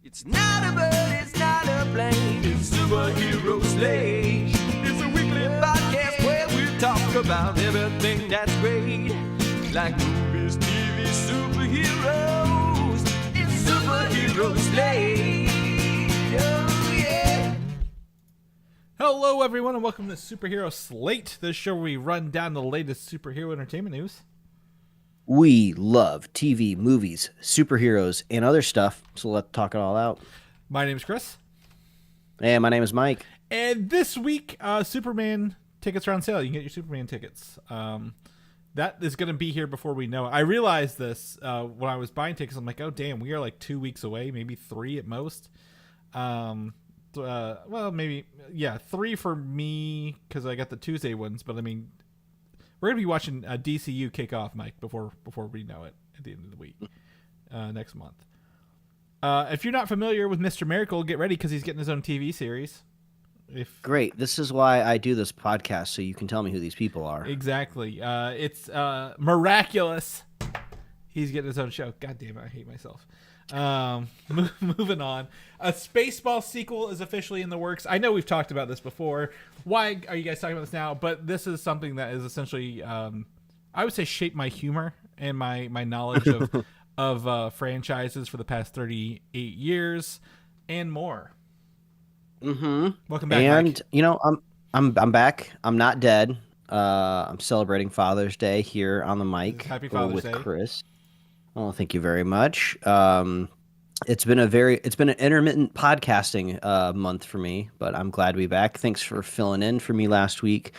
It's not a bird, it's not a plane, it's Superhero Slate. It's a weekly podcast where we talk about everything that's great. Like movies, TV, superheroes. It's Superhero Slate. Oh, yeah. Hello, everyone, and welcome to Superhero Slate, the show where we run down the latest superhero entertainment news. We love TV, movies, superheroes, and other stuff, so let's talk it all out. My name is Chris. And my name is Mike. And this week, Superman tickets are on sale. You can get your Superman tickets. That is going to be here before we know it. I realized this when I was buying tickets. I'm like, oh, damn, we are like 2 weeks away, maybe 3 at most. Well, maybe, yeah, 3 for me because I got the Tuesday ones, but I mean, we're going to be watching DCU kick off, Mike, before we know it at the end of the week, next month. If you're not familiar with Mr. Miracle, get ready because he's getting his own TV series. Great. This is why I do this podcast, so you can tell me who these people are. Exactly. It's miraculous. He's getting his own show. God damn it, I hate myself. Moving on. A Spaceballs sequel is officially in the works. I know we've talked about this before. Why are you guys talking about this now? But this is something that is essentially, I would say, shaped my humor and my knowledge of franchises for the past 38 years and more. Mm-hmm. Welcome back, and Mike. You know, I'm back. I'm not dead. I'm celebrating Father's Day here on the mic. Happy Father's with Day. Chris. Oh, thank you very much. It's been an intermittent podcasting month for me, but I'm glad to be back. Thanks for filling in for me last week,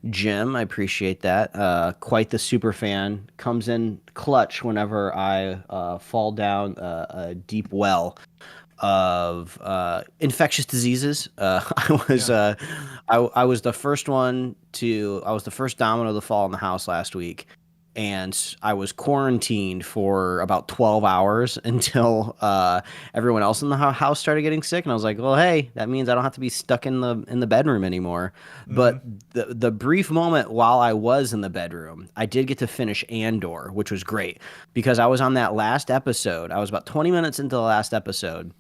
Jim. I appreciate that. Quite the super fan. Comes in clutch whenever I fall down a deep well of infectious diseases. I was the first domino to fall in the house last week. And I was quarantined for about 12 hours until everyone else in the house started getting sick. And I was like, well, hey, that means I don't have to be stuck in the bedroom anymore. Mm-hmm. But the brief moment while I was in the bedroom, I did get to finish Andor, which was great because I was on that last episode. I was about 20 minutes into the last episode.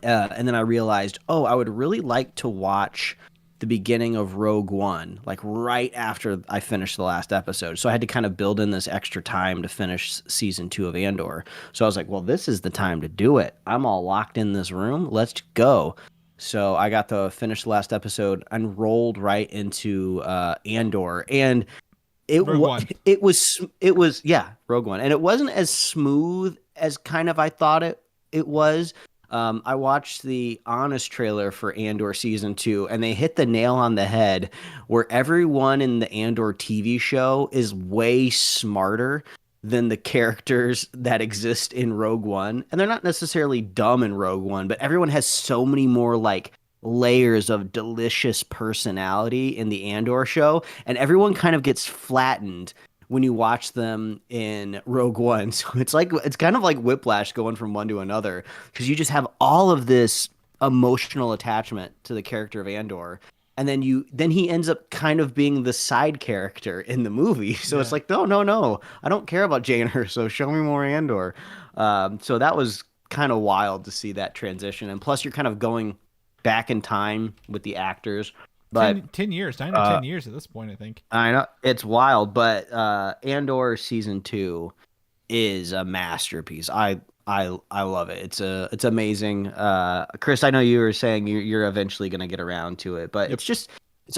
And then I realized, I would really like to watch the beginning of Rogue One, like right after I finished the last episode. So I had to kind of build in this extra time to finish season 2 of Andor. So I was like, well, this is the time to do it. I'm all locked in this room. Let's go. So I got to finish the last episode and rolled right into Andor. And Rogue One. It was Rogue One. And it wasn't as smooth as kind of I thought it was. I watched the Honest trailer for Andor Season 2, and they hit the nail on the head where everyone in the Andor TV show is way smarter than the characters that exist in Rogue One. And they're not necessarily dumb in Rogue One, but everyone has so many more, like, layers of delicious personality in the Andor show, and everyone kind of gets flattened when you watch them in Rogue One. So it's kind of like Whiplash going from one to another because you just have all of this emotional attachment to the character of Andor. And then he ends up kind of being the side character in the movie. So It's like, no, I don't care about Jane Erso. Show me more Andor. So that was kind of wild to see that transition. And plus you're kind of going back in time with the actors. But 10 years, 9 or 10 years at this point, I think. I know it's wild, but Andor Season 2 is a masterpiece. I love it. It's amazing. Chris, I know you were saying you're eventually going to get around to it, but it's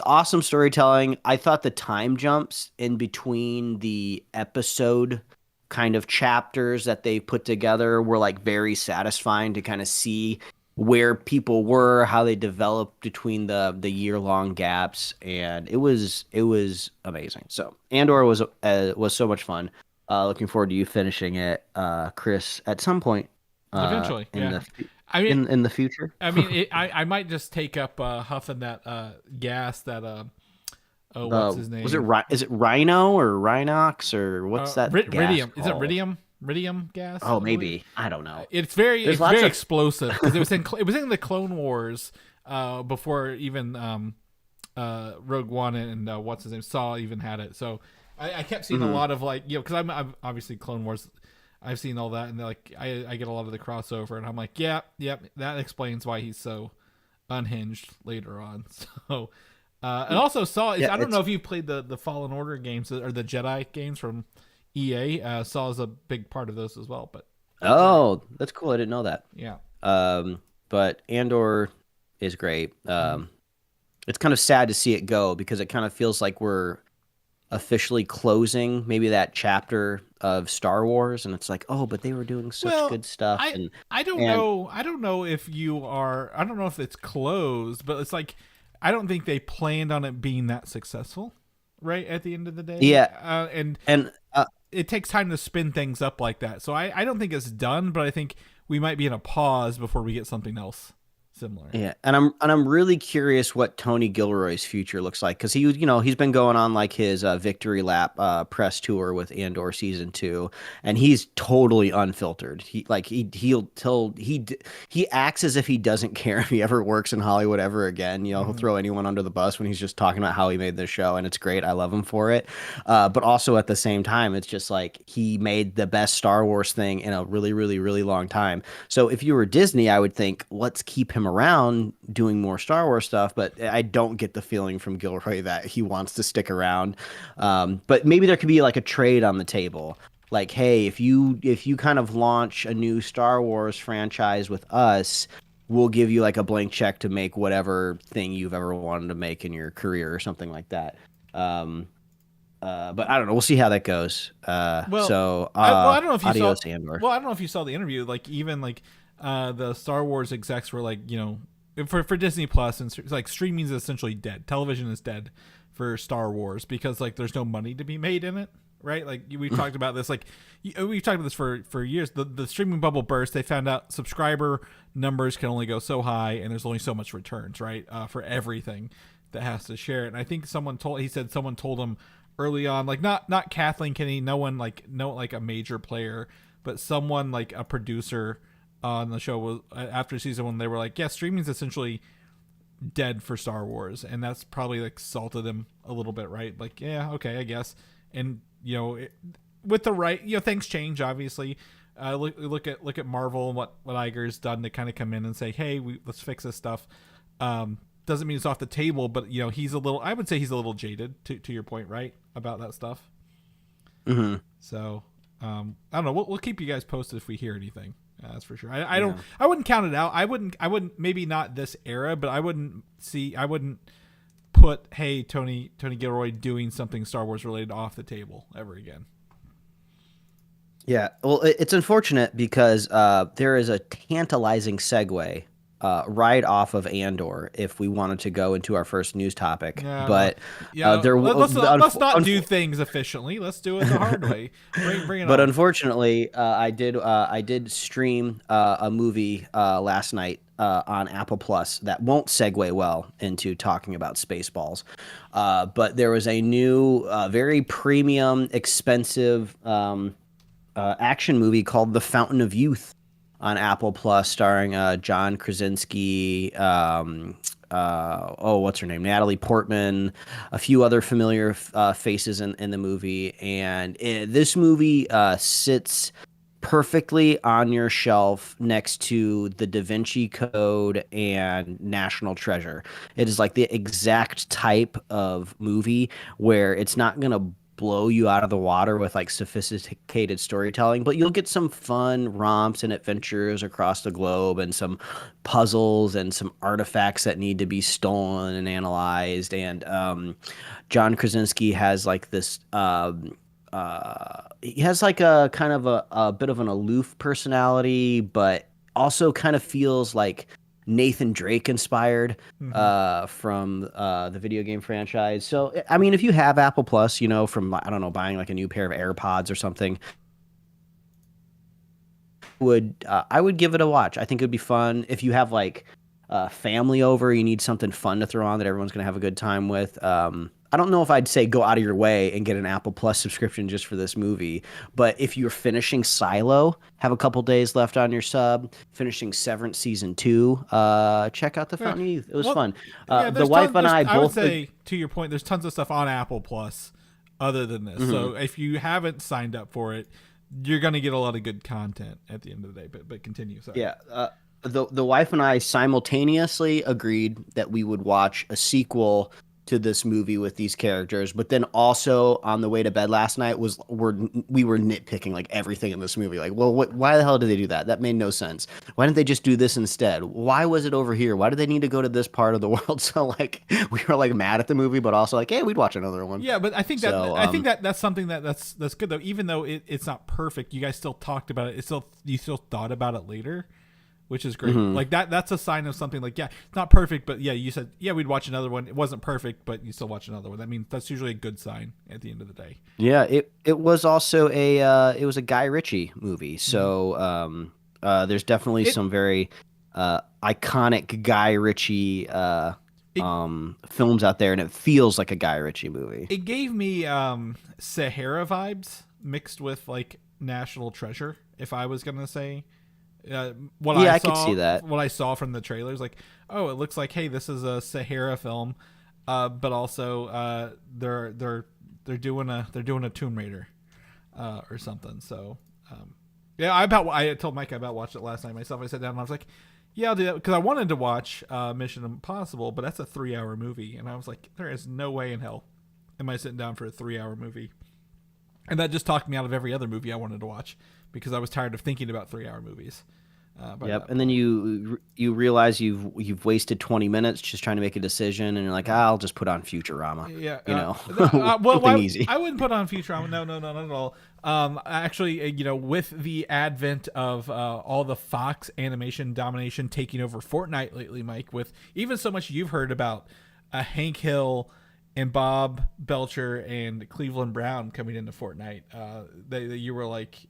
awesome storytelling. I thought the time jumps in between the episode kind of chapters that they put together were like very satisfying to kind of see where people were, how they developed between the year-long gaps, and it was amazing. So Andor was so much fun. Looking forward to you finishing it, Chris, at some point. Eventually, in the future. I mean, I might just take up huffing that gas that what's his name? Is it Rhino or Rhinox or what's that? Gas Ridium. called? Is it Ridium gas? Oh, maybe. I don't know. It's very explosive because it was in the Clone Wars before even Rogue One and what's his name Saw even had it. So I kept seeing a lot of because I'm obviously Clone Wars. I've seen all that, and like I get a lot of the crossover, and I'm like, yep, that explains why he's so unhinged later on. So, and also Saw is, I don't know if you played the Fallen Order games or the Jedi games from EA. Saw is a big part of those as well. But that's cool. I didn't know that. Yeah. But Andor is great. It's kind of sad to see it go because it kind of feels like we're officially closing maybe that chapter of Star Wars, and it's like, oh, but they were doing such good stuff. I don't know. I don't know if you are. I don't know if it's closed, but it's like I don't think they planned on it being that successful. Right at the end of the day, yeah, and it takes time to spin things up like that. So I don't think it's done, but I think we might be in a pause before we get something else similar. Yeah, and I'm really curious what Tony Gilroy's future looks like, because he's been going on like his victory lap press tour with Andor season 2, and he's totally unfiltered. He acts as if he doesn't care if he ever works in Hollywood ever again. He'll throw anyone under the bus when he's just talking about how he made this show, and it's great. I love him for it. But also at the same time, it's just like he made the best Star Wars thing in a really, really, really long time. So if you were Disney, I would think, let's keep him around doing more Star Wars stuff, but I don't get the feeling from Gilroy that he wants to stick around. But maybe there could be like a trade on the table. Like, hey, if you kind of launch a new Star Wars franchise with us, we'll give you like a blank check to make whatever thing you've ever wanted to make in your career or something like that. But I don't know. We'll see how that goes. I don't know if you saw Andor. Well, I don't know if you saw the interview. Like even like the Star Wars execs were like, for Disney Plus, and like streaming is essentially dead. Television is dead for Star Wars because like there's no money to be made in it, right? Like we've talked about this. Like we've talked about this for years. The streaming bubble burst. They found out subscriber numbers can only go so high, and there's only so much returns, right? For everything that has to share it. And I think someone told him early on, like not Kathleen Kennedy, no a major player, but someone like a producer on the show was after season 1. They were like, yeah, streaming is essentially dead for Star Wars, and that's probably like salted them a little bit, right? Like, yeah, okay, I guess. And with the right, things change obviously. Look at Marvel and what Iger's done to kind of come in and say, hey, let's fix this stuff. Doesn't mean it's off the table, but I would say he's a little jaded to your point, right, about that stuff. Mm-hmm. So I don't know. We'll keep you guys posted if we hear anything. That's for sure. I wouldn't count it out. I wouldn't maybe not this era, but I wouldn't put, hey, Tony Gilroy doing something Star Wars related off the table ever again. Yeah, well, it's unfortunate because there is a tantalizing segue right off of Andor if we wanted to go into our first news topic. Yeah, but let's not do things efficiently. Let's do it the hard way. Bring it but on. Unfortunately, I did stream a movie last night on Apple Plus that won't segue well into talking about Spaceballs. But there was a new, very premium, expensive action movie called The Fountain of Youth on Apple Plus, starring John Krasinski, what's her name? Natalie Portman, a few other familiar faces in the movie. And this movie sits perfectly on your shelf next to the Da Vinci Code and National Treasure. It is like the exact type of movie where it's not going to blow you out of the water with like sophisticated storytelling, but you'll get some fun romps and adventures across the globe, and some puzzles and some artifacts that need to be stolen and analyzed. And John Krasinski has like this he has like a kind of a bit of an aloof personality, but also kind of feels like Nathan Drake inspired from the video game franchise. So, I mean, if you have Apple Plus, from, I don't know, buying like a new pair of AirPods or something, I would give it a watch. I think it would be fun. If you have like family over, you need something fun to throw on that everyone's going to have a good time with. I don't know if I'd say go out of your way and get an Apple Plus subscription just for this movie, but if you're finishing Silo, have a couple days left on your sub, finishing Severance season 2, check out The Fountain of Youth. It was fun. The wife and I both. I would say, to your point, there's tons of stuff on Apple Plus other than this. Mm-hmm. So if you haven't signed up for it, you're gonna get a lot of good content at the end of the day. But continue. Sorry. Yeah. The wife and I simultaneously agreed that we would watch a sequel to this movie with these characters, but then also on the way to bed last night we were nitpicking like everything in this movie. Like, well, why the hell did they do that? That made no sense. Why didn't they just do this instead? Why was it over here? Why did they need to go to this part of the world? So like we were like mad at the movie, but also like, hey, we'd watch another one. Yeah, but I think that's something that's good though. Even though it's not perfect, you guys still talked about it. You still thought about it later, which is great. Like that's a sign of something. Like, yeah, it's not perfect, but yeah, you said, yeah, we'd watch another one. It wasn't perfect, but you still watch another one. I mean, that's usually a good sign at the end of the day. Yeah, it was also it was a Guy Ritchie movie. So there's definitely some very iconic Guy Ritchie films out there, and it feels like a Guy Ritchie movie. It gave me Sahara vibes mixed with like National Treasure, if I was gonna say. I could see that. What I saw from the trailers, like, oh, it looks like, hey, this is a Sahara film, but also they're doing a Tomb Raider or something. So I told Mike I about watched it last night myself. I sat down and I was like, yeah, I'll do that, because I wanted to watch Mission Impossible, but that's a 3-hour movie, and I was like, there is no way in hell am I sitting down for a 3-hour movie. And that just talked me out of every other movie I wanted to watch, because I was tired of thinking about 3-hour movies. Yep, and then you realize you've wasted 20 minutes just trying to make a decision, and you're like, I'll just put on Futurama. Yeah, something easy. I wouldn't put on Futurama. No, not at all. Actually, with the advent of all the Fox animation domination taking over Fortnite lately, Mike, with even so much you've heard about Hank Hill and Bob Belcher and Cleveland Brown coming into Fortnite, you were like,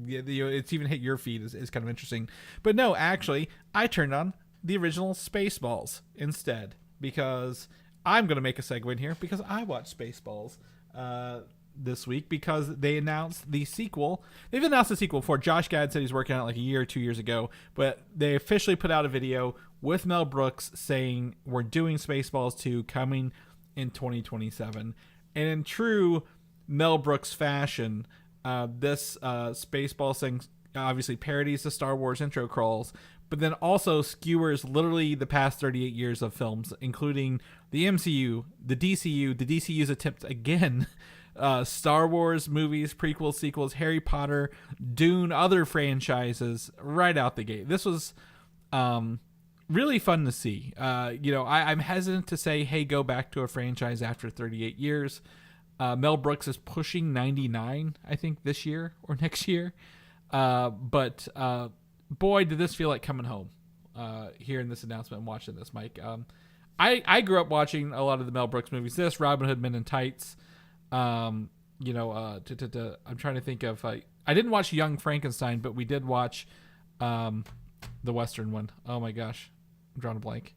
it's even hit your feed is kind of interesting. But no, actually, I turned on the original Spaceballs instead, because I'm going to make a segue in here, because I watched Spaceballs this week, because they announced the sequel. They've announced the sequel before. Josh Gad said he's working on it like a year or 2 years ago, but they officially put out a video with Mel Brooks saying we're doing Spaceballs 2 coming in 2027. And in true Mel Brooks fashion, this Spaceballs thing obviously parodies the Star Wars intro crawls, but then also skewers literally the past 38 years of films, including the MCU, the DCU, the DCU's attempt again, Star Wars movies, prequels, sequels, Harry Potter, Dune, other franchises right out the gate. This was really fun to see. I'm hesitant to say, hey, go back to a franchise after 38 years. Mel Brooks is pushing 99, I think, this year or next year. But boy, did this feel like coming home hearing this announcement and watching this, Mike. I grew up watching a lot of the Mel Brooks movies. This, Robin Hood Men in Tights. I'm trying to think of... I didn't watch Young Frankenstein, but we did watch the Western one. Oh, my gosh. I'm drawing a blank.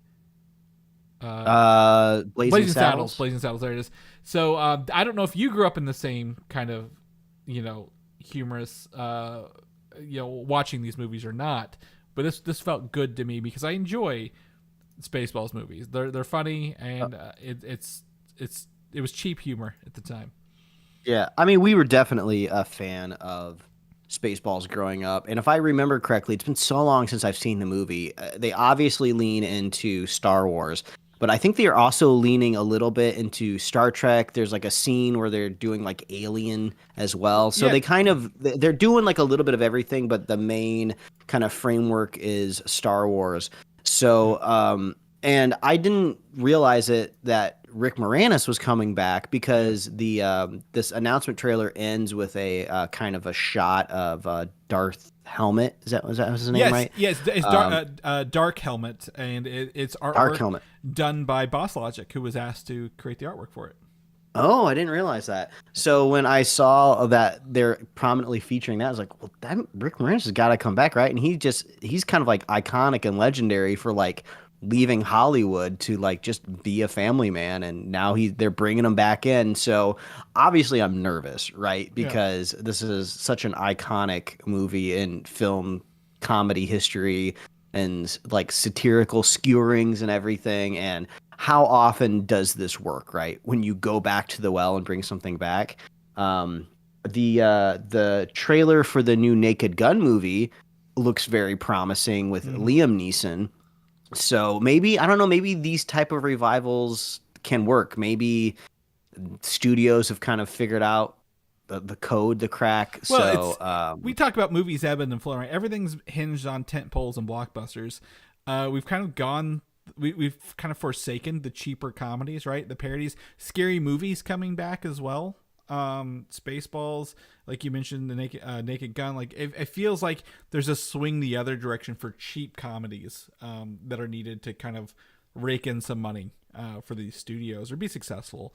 Blazing Saddles. Blazing Saddles, there it is. So I don't know if you grew up in the same kind of humorous watching these movies or not, but this felt good to me, because I enjoy Spaceballs movies. They're funny, and it was cheap humor at the time. Yeah, I mean, we were definitely a fan of Spaceballs growing up, and if I remember correctly, it's been so long since I've seen the movie. They obviously lean into Star Wars, but I think they are also leaning a little bit into Star Trek. There's like a scene where they're doing like Alien as well. So they're doing like a little bit of everything, but the main kind of framework is Star Wars. So, and I didn't realize that Rick Moranis was coming back, because this announcement trailer ends with a kind of a shot of Darth Helmet. Was that his name, right? Yes, it's Dark Helmet, and it's artwork Dark Helmet done by Boss Logic, who was asked to create the artwork for it. Oh, I didn't realize that. So when I saw that they're prominently featuring that, I was like, well, that Rick Moranis has got to come back, right? And he's kind of like iconic and legendary for like leaving Hollywood to like just be a family man, and now they're bringing him back in. So obviously I'm nervous, right? Because this is such an iconic movie in film comedy history, and like satirical skewerings and everything. And how often does this work, right? When you go back to the well and bring something back. The trailer for the new Naked Gun movie looks very promising with Liam Neeson. So maybe, I don't know, maybe these type of revivals can work. Maybe studios have kind of figured out the code, the crack. Well, So we talk about movies ebbing and flowing. Right? Everything's hinged on tent poles and blockbusters. We've kind of gone. We've kind of forsaken the cheaper comedies, right? The parodies, scary movies coming back as well. Spaceballs, like you mentioned, the Naked Gun. Like it feels like there's a swing the other direction for cheap comedies that are needed to kind of rake in some money for these studios or be successful.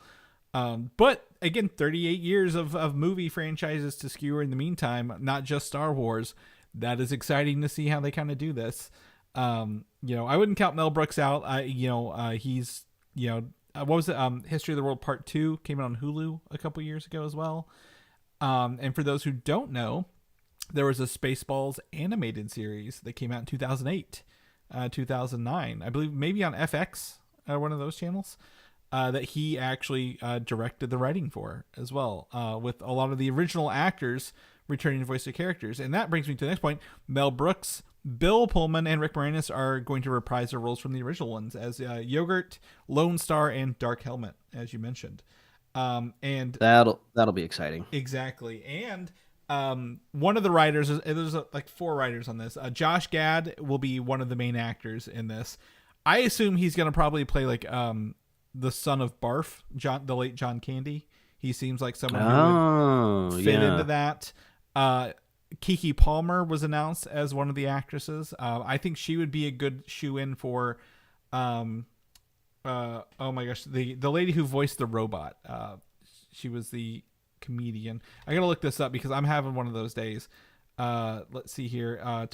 But again, 38 years of movie franchises to skewer in the meantime, not just Star Wars. That is exciting to see how they kind of do this. I wouldn't count Mel Brooks out. He's, what was it? History of the World Part 2 came out on Hulu a couple years ago as well. And for those who don't know, there was a Spaceballs animated series that came out in 2008, 2009, I believe, maybe on FX, one of those channels, that he actually directed the writing for as well, with a lot of the original actors returning to voice their characters. And that brings me to the next point. Mel Brooks, Bill Pullman, and Rick Moranis are going to reprise their roles from the original ones as Yoghurt, Lonestar, and Dark Helmet, as you mentioned. And that'll be exciting. Exactly. And one of the writers, there's like 4 writers on this. Josh Gad will be one of the main actors in this. I assume he's going to probably play like the son of Barf, the late John Candy. He seems like someone who would fit into that. Keke Palmer was announced as one of the actresses. I think she would be a good shoe-in for, oh my gosh, the lady who voiced the robot. She was the comedian. I gotta look this up because I'm having one of those days. Let's see here.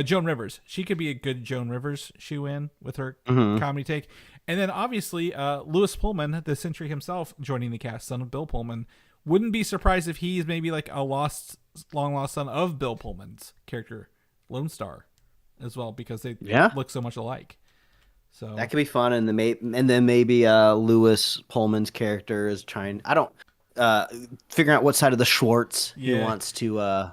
Joan Rivers. She could be a good Joan Rivers shoe-in with her comedy take. And then obviously Lewis Pullman, the Century himself, joining the cast, son of Bill Pullman. Wouldn't be surprised if he's maybe like a long lost son of Bill Pullman's character, Lonestar, as well, because they look so much alike. So that could be fun, and then maybe Lewis Pullman's character is trying. Figuring out what side of the Schwartz he wants to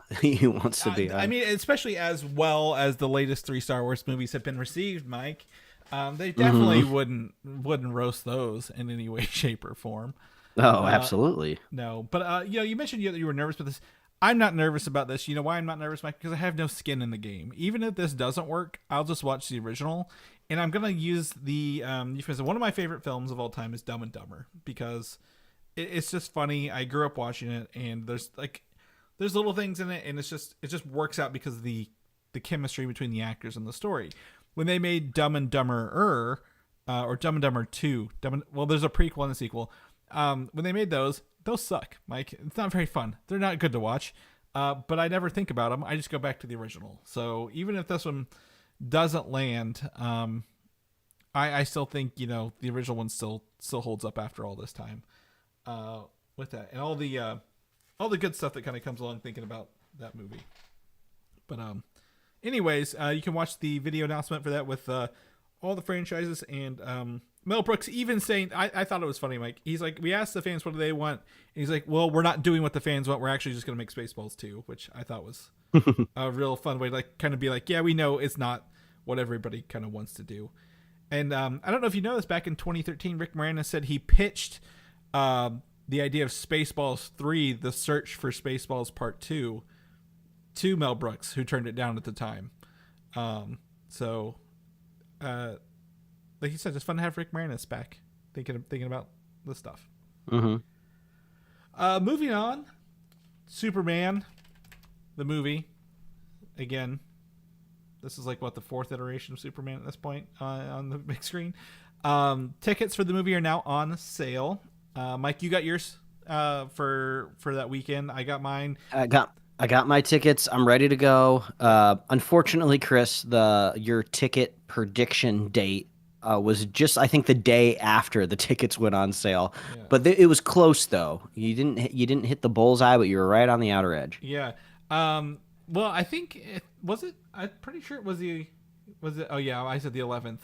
be. I mean, especially as well as the latest 3 Star Wars movies have been received, Mike. They definitely wouldn't roast those in any way, shape, or form. Oh, absolutely. No, but you mentioned that you were nervous about this. I'm not nervous about this. You know why I'm not nervous, Mike? Because I have no skin in the game. Even if this doesn't work, I'll just watch the original, and I'm gonna use the one of my favorite films of all time is Dumb and Dumber, because it's just funny. I grew up watching it, and there's little things in it, and it just works out because of the chemistry between the actors and the story. When they made Dumb and Dumber or Dumb and Dumber 2, there's a prequel and a sequel. When they made those suck, Mike. It's not very fun. They're not good to watch. But I never think about them. I just go back to the original. So even if this one doesn't land, I still think the original one still holds up after all this time. With that and all the good stuff that kind of comes along thinking about that movie. But anyways, you can watch the video announcement for that with all the franchises, and Mel Brooks even saying, I thought it was funny, Mike. He's like, we asked the fans what do they want, and he's like, well, we're not doing what the fans want. We're actually just going to make Spaceballs 2, which I thought was a real fun way to kind of be like, yeah, we know it's not what everybody kind of wants to do. And I don't know if you know this, back in 2013, Rick Moranis said he pitched the idea of Spaceballs 3, the search for Spaceballs Part 2, to Mel Brooks, who turned it down at the time. Like you said, it's fun to have Rick Moranis back thinking about this stuff. Moving on, Superman, the movie. Again, this is like the 4th iteration of Superman at this point on the big screen. Tickets for the movie are now on sale. Mike, you got yours for that weekend. I got mine. I got my tickets. I'm ready to go. Unfortunately, Chris, your ticket prediction date was just, I think, the day after the tickets went on sale. Yeah. But it was close though. You didn't hit the bullseye, but you were right on the outer edge. Yeah. Well, I think I'm pretty sure it was it. Oh yeah, I said the 11th.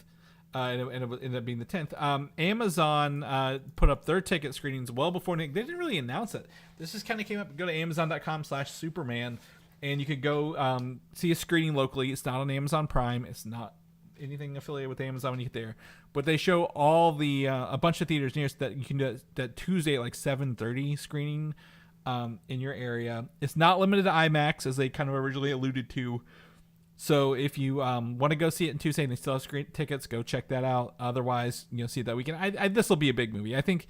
And it ended up being the 10th. Amazon put up their ticket screenings well before they didn't really announce it. This just kind of came up. Go to Amazon.com/Superman, and you could go see a screening locally. It's not on Amazon Prime. It's not anything affiliated with Amazon when you get there. But they show all the a bunch of theaters near us that you can do that Tuesday at like 7:30 screening in your area. It's not limited to IMAX as they kind of originally alluded to. So if you want to go see it on Tuesday and they still have screen tickets, go check that out. Otherwise, see it that weekend. This will be a big movie. I think,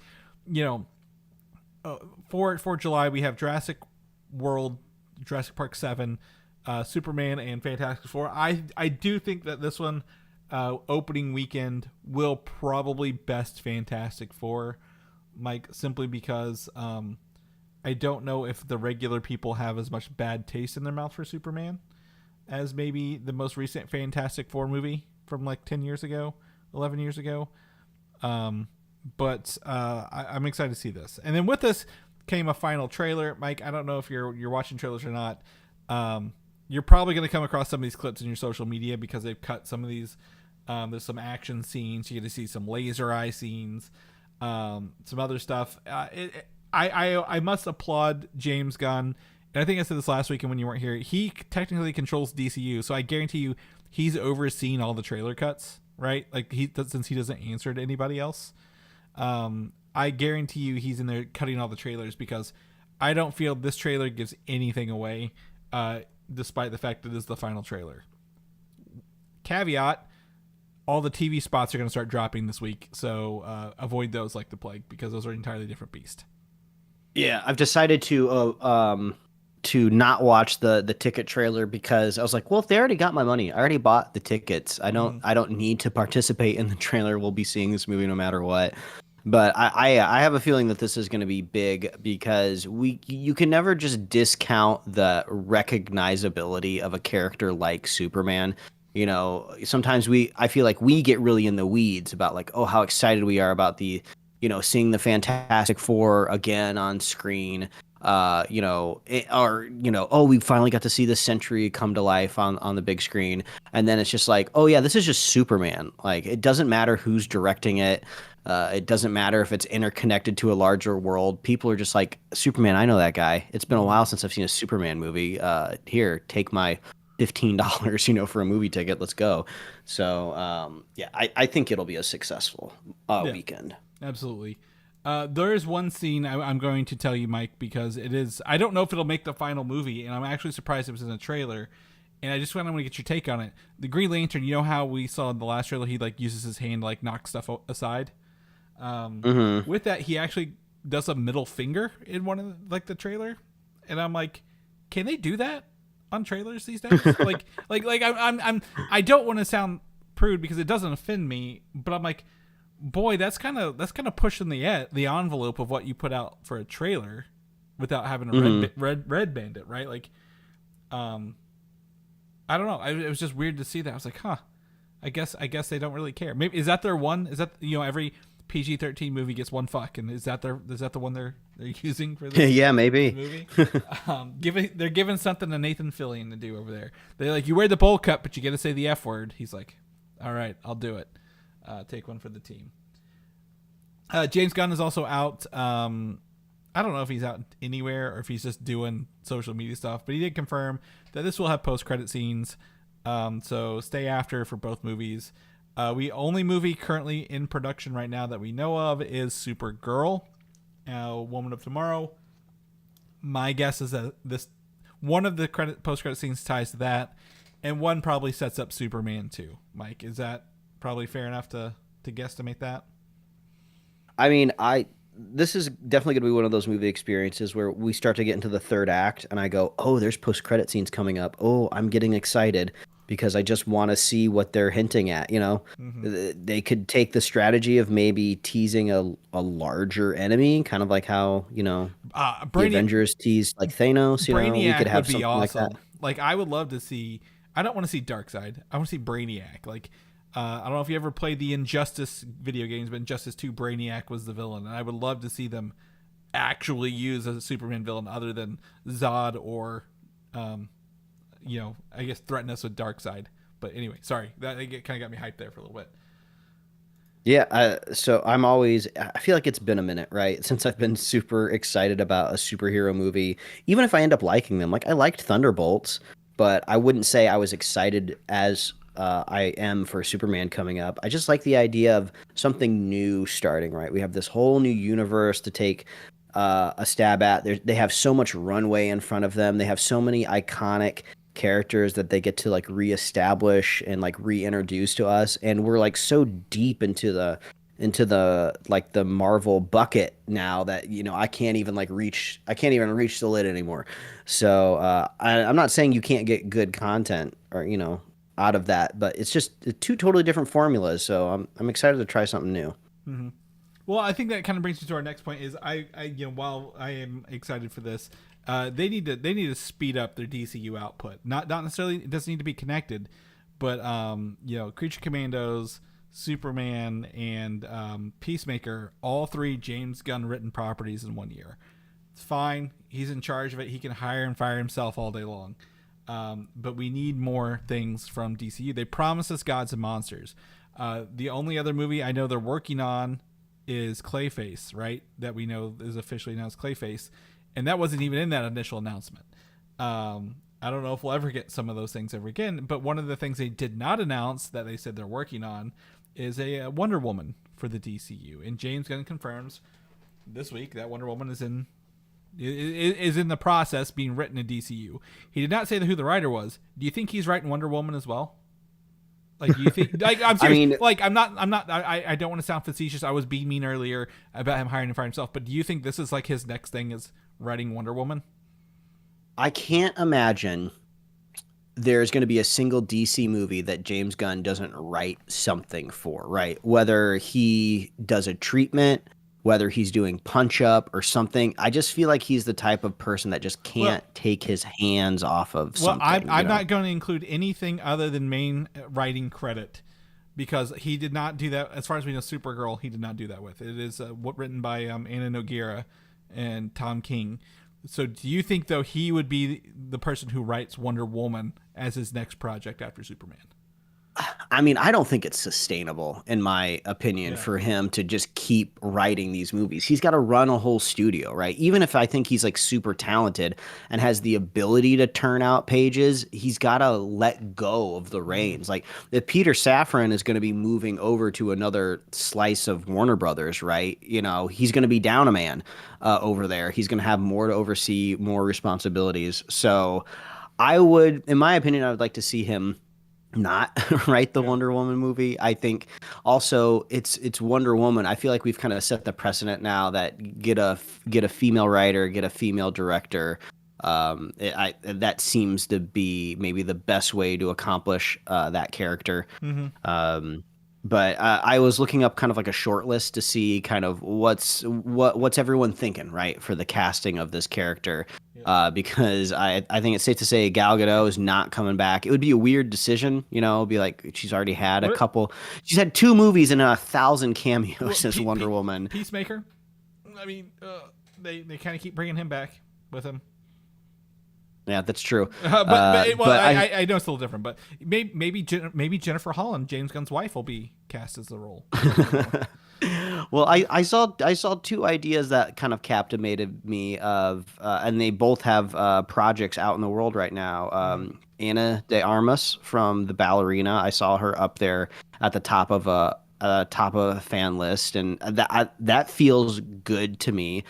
for July we have Jurassic World, Jurassic Park 7, Superman, and Fantastic Four. I do think that this one opening weekend will probably best Fantastic Four, Mike, simply because I don't know if the regular people have as much bad taste in their mouth for Superman as maybe the most recent Fantastic Four movie from like 10 years ago, 11 years ago. But I'm excited to see this. And then with this came a final trailer. Mike, I don't know if you're watching trailers or not. You're probably going to come across some of these clips in your social media because they've cut some of these. There's some action scenes. You get to see some laser eye scenes, some other stuff. I must applaud James Gunn. And I think I said this last week and when you weren't here. He technically controls DCU, so I guarantee you he's overseen all the trailer cuts, right? Like since he doesn't answer to anybody else. I guarantee you he's in there cutting all the trailers because I don't feel this trailer gives anything away, despite the fact that it is the final trailer. Caveat, all the TV spots are going to start dropping this week, so avoid those like the plague because those are an entirely different beast. Yeah, I've decided to not watch the ticket trailer because I was like, well, if they already got my money, I already bought the tickets. I don't need to participate in the trailer. We'll be seeing this movie no matter what. But I have a feeling that this is going to be big because you can never just discount the recognizability of a character like Superman. Sometimes I feel like we get really in the weeds about like, oh, how excited we are about the, seeing the Fantastic Four again on screen. Oh, we finally got to see the Sentry come to life on the big screen. And then it's just like, oh yeah, this is just Superman. Like, it doesn't matter who's directing it. It doesn't matter if it's interconnected to a larger world. People are just like, Superman, I know that guy. It's been a while since I've seen a Superman movie. Here, take my $15, for a movie ticket. Let's go. So, I think it'll be a successful weekend. Absolutely. There is one scene I'm going to tell you, Mike, because it is. I don't know if it'll make the final movie, and I'm actually surprised it was in a trailer. And I just want to get your take on it. The Green Lantern, you know how we saw in the last trailer, he like uses his hand to like knock stuff aside. With that, he actually does a middle finger in one of the trailer, and I'm like, can they do that on trailers these days? I don't want to sound prude because it doesn't offend me, but I'm like, boy, that's kind of pushing the envelope of what you put out for a trailer without having a red bandit, right? Like, I don't know. It was just weird to see that. I was like, huh. I guess they don't really care. Maybe is that their one? Is that every PG-13 movie gets one fuck, and is that the one they're using for this? Yeah, maybe. Movie? They're giving something to Nathan Fillion to do over there. They're like, you wear the bowl cut, but you got to say the F word. He's like, all right, I'll do it. Take one for the team. James Gunn is also out. I don't know if he's out anywhere or if he's just doing social media stuff, but he did confirm that this will have post-credit scenes. So stay after for both movies. Only movie currently in production right now that we know of is Supergirl, Woman of Tomorrow. My guess is that this one of the post-credit scenes ties to that, and one probably sets up Superman 2. Mike, is that probably fair enough to guesstimate that? I mean, this is definitely going to be one of those movie experiences where we start to get into the third act, and I go, oh, there's post-credit scenes coming up. Oh, I'm getting excited because I just want to see what they're hinting at. They could take the strategy of maybe teasing a larger enemy, kind of like how the Avengers teased like Thanos. Brainiac we could have would be something awesome. like that. Like, I would love to see. I don't want to see Darkseid. I want to see Brainiac. Like, I don't know if you ever played the Injustice video games, but Injustice 2, Brainiac was the villain, and I would love to see them actually use as a Superman villain other than Zod or, I guess threaten us with Darkseid. But anyway, sorry, that kind of got me hyped there for a little bit. Yeah, so I feel like it's been a minute, right? Since I've been super excited about a superhero movie, even if I end up liking them. Like I liked Thunderbolts, but I wouldn't say I was excited as I am for Superman coming up. I just like the idea of something new starting, right? We have this whole new universe to take a stab at. They have so much runway in front of them. They have so many iconic characters that they get to like reestablish and like reintroduce to us, and we're like so deep into the like the Marvel bucket now that I can't even reach the lid anymore. So I'm not saying you can't get good content or out of that, but it's just two totally different formulas. So I'm excited to try something new. Mm-hmm. Well, I think that kind of brings me to our next point. Is while I am excited for this, they need to speed up their DCU output. Not necessarily, it doesn't need to be connected, but Creature Commandos, Superman, and Peacemaker, all three James Gunn written properties in 1 year. It's fine. He's in charge of it. He can hire and fire himself all day long. But we need more things from DCU. They promised us Gods and Monsters. The only other movie I know they're working on is Clayface, right? That we know is officially announced, Clayface. And that wasn't even in that initial announcement. I don't know if we'll ever get some of those things ever again. But one of the things they did not announce that they said they're working on is a Wonder Woman for the DCU. And James Gunn confirms this week that Wonder Woman is in the process being written in DCU. He did not say who the writer was. Do you think he's writing Wonder Woman as well? Like, do you think? Like, I'm serious. I mean, like, I'm not. I don't want to sound facetious. I was being mean earlier about him hiring and firing himself. But do you think this is like his next thing is writing Wonder Woman? I can't imagine there's going to be a single DC movie that James Gunn doesn't write something for, right? Whether he does a treatment, whether he's doing punch up or something. I just feel like he's the type of person that just can't take his hands off of something. Well, I'm not going to include anything other than main writing credit because he did not do that. As far as we know, Supergirl, he did not do that with. It is written by Anna Nogueira and Tom King. So do you think, though, he would be the person who writes Wonder Woman as his next project after Superman? I mean, I don't think it's sustainable, in my opinion, for him to just keep writing these movies. He's got to run a whole studio, right? Even if I think he's like super talented and has the ability to turn out pages, he's got to let go of the reins. Like if Peter Safran is going to be moving over to another slice of Warner Brothers, right? He's going to be down a man over there. He's going to have more to oversee, more responsibilities. So in my opinion, I would like to see him not write the Wonder Woman movie. I think also it's Wonder Woman. I feel like we've kind of set the precedent now that get a female writer, get a female director. That seems to be maybe the best way to accomplish that character. Mm-hmm. But I was looking up kind of like a short list to see kind of what's everyone thinking, right, for the casting of this character. Because I think it's safe to say Gal Gadot is not coming back. It would be a weird decision, it'd be like she's already had a couple. She's had 2 movies and 1,000 cameos as Wonder Woman. Peacemaker. I mean, they kind of keep bringing him back with him. Yeah, that's true. But I know it's a little different. But maybe Jennifer Holland, James Gunn's wife, will be cast as the role. Well, I saw 2 ideas that kind of captivated me and they both have projects out in the world right now. Ana de Armas from The Ballerina. I saw her up there at the top of a fan list, and that feels good to me.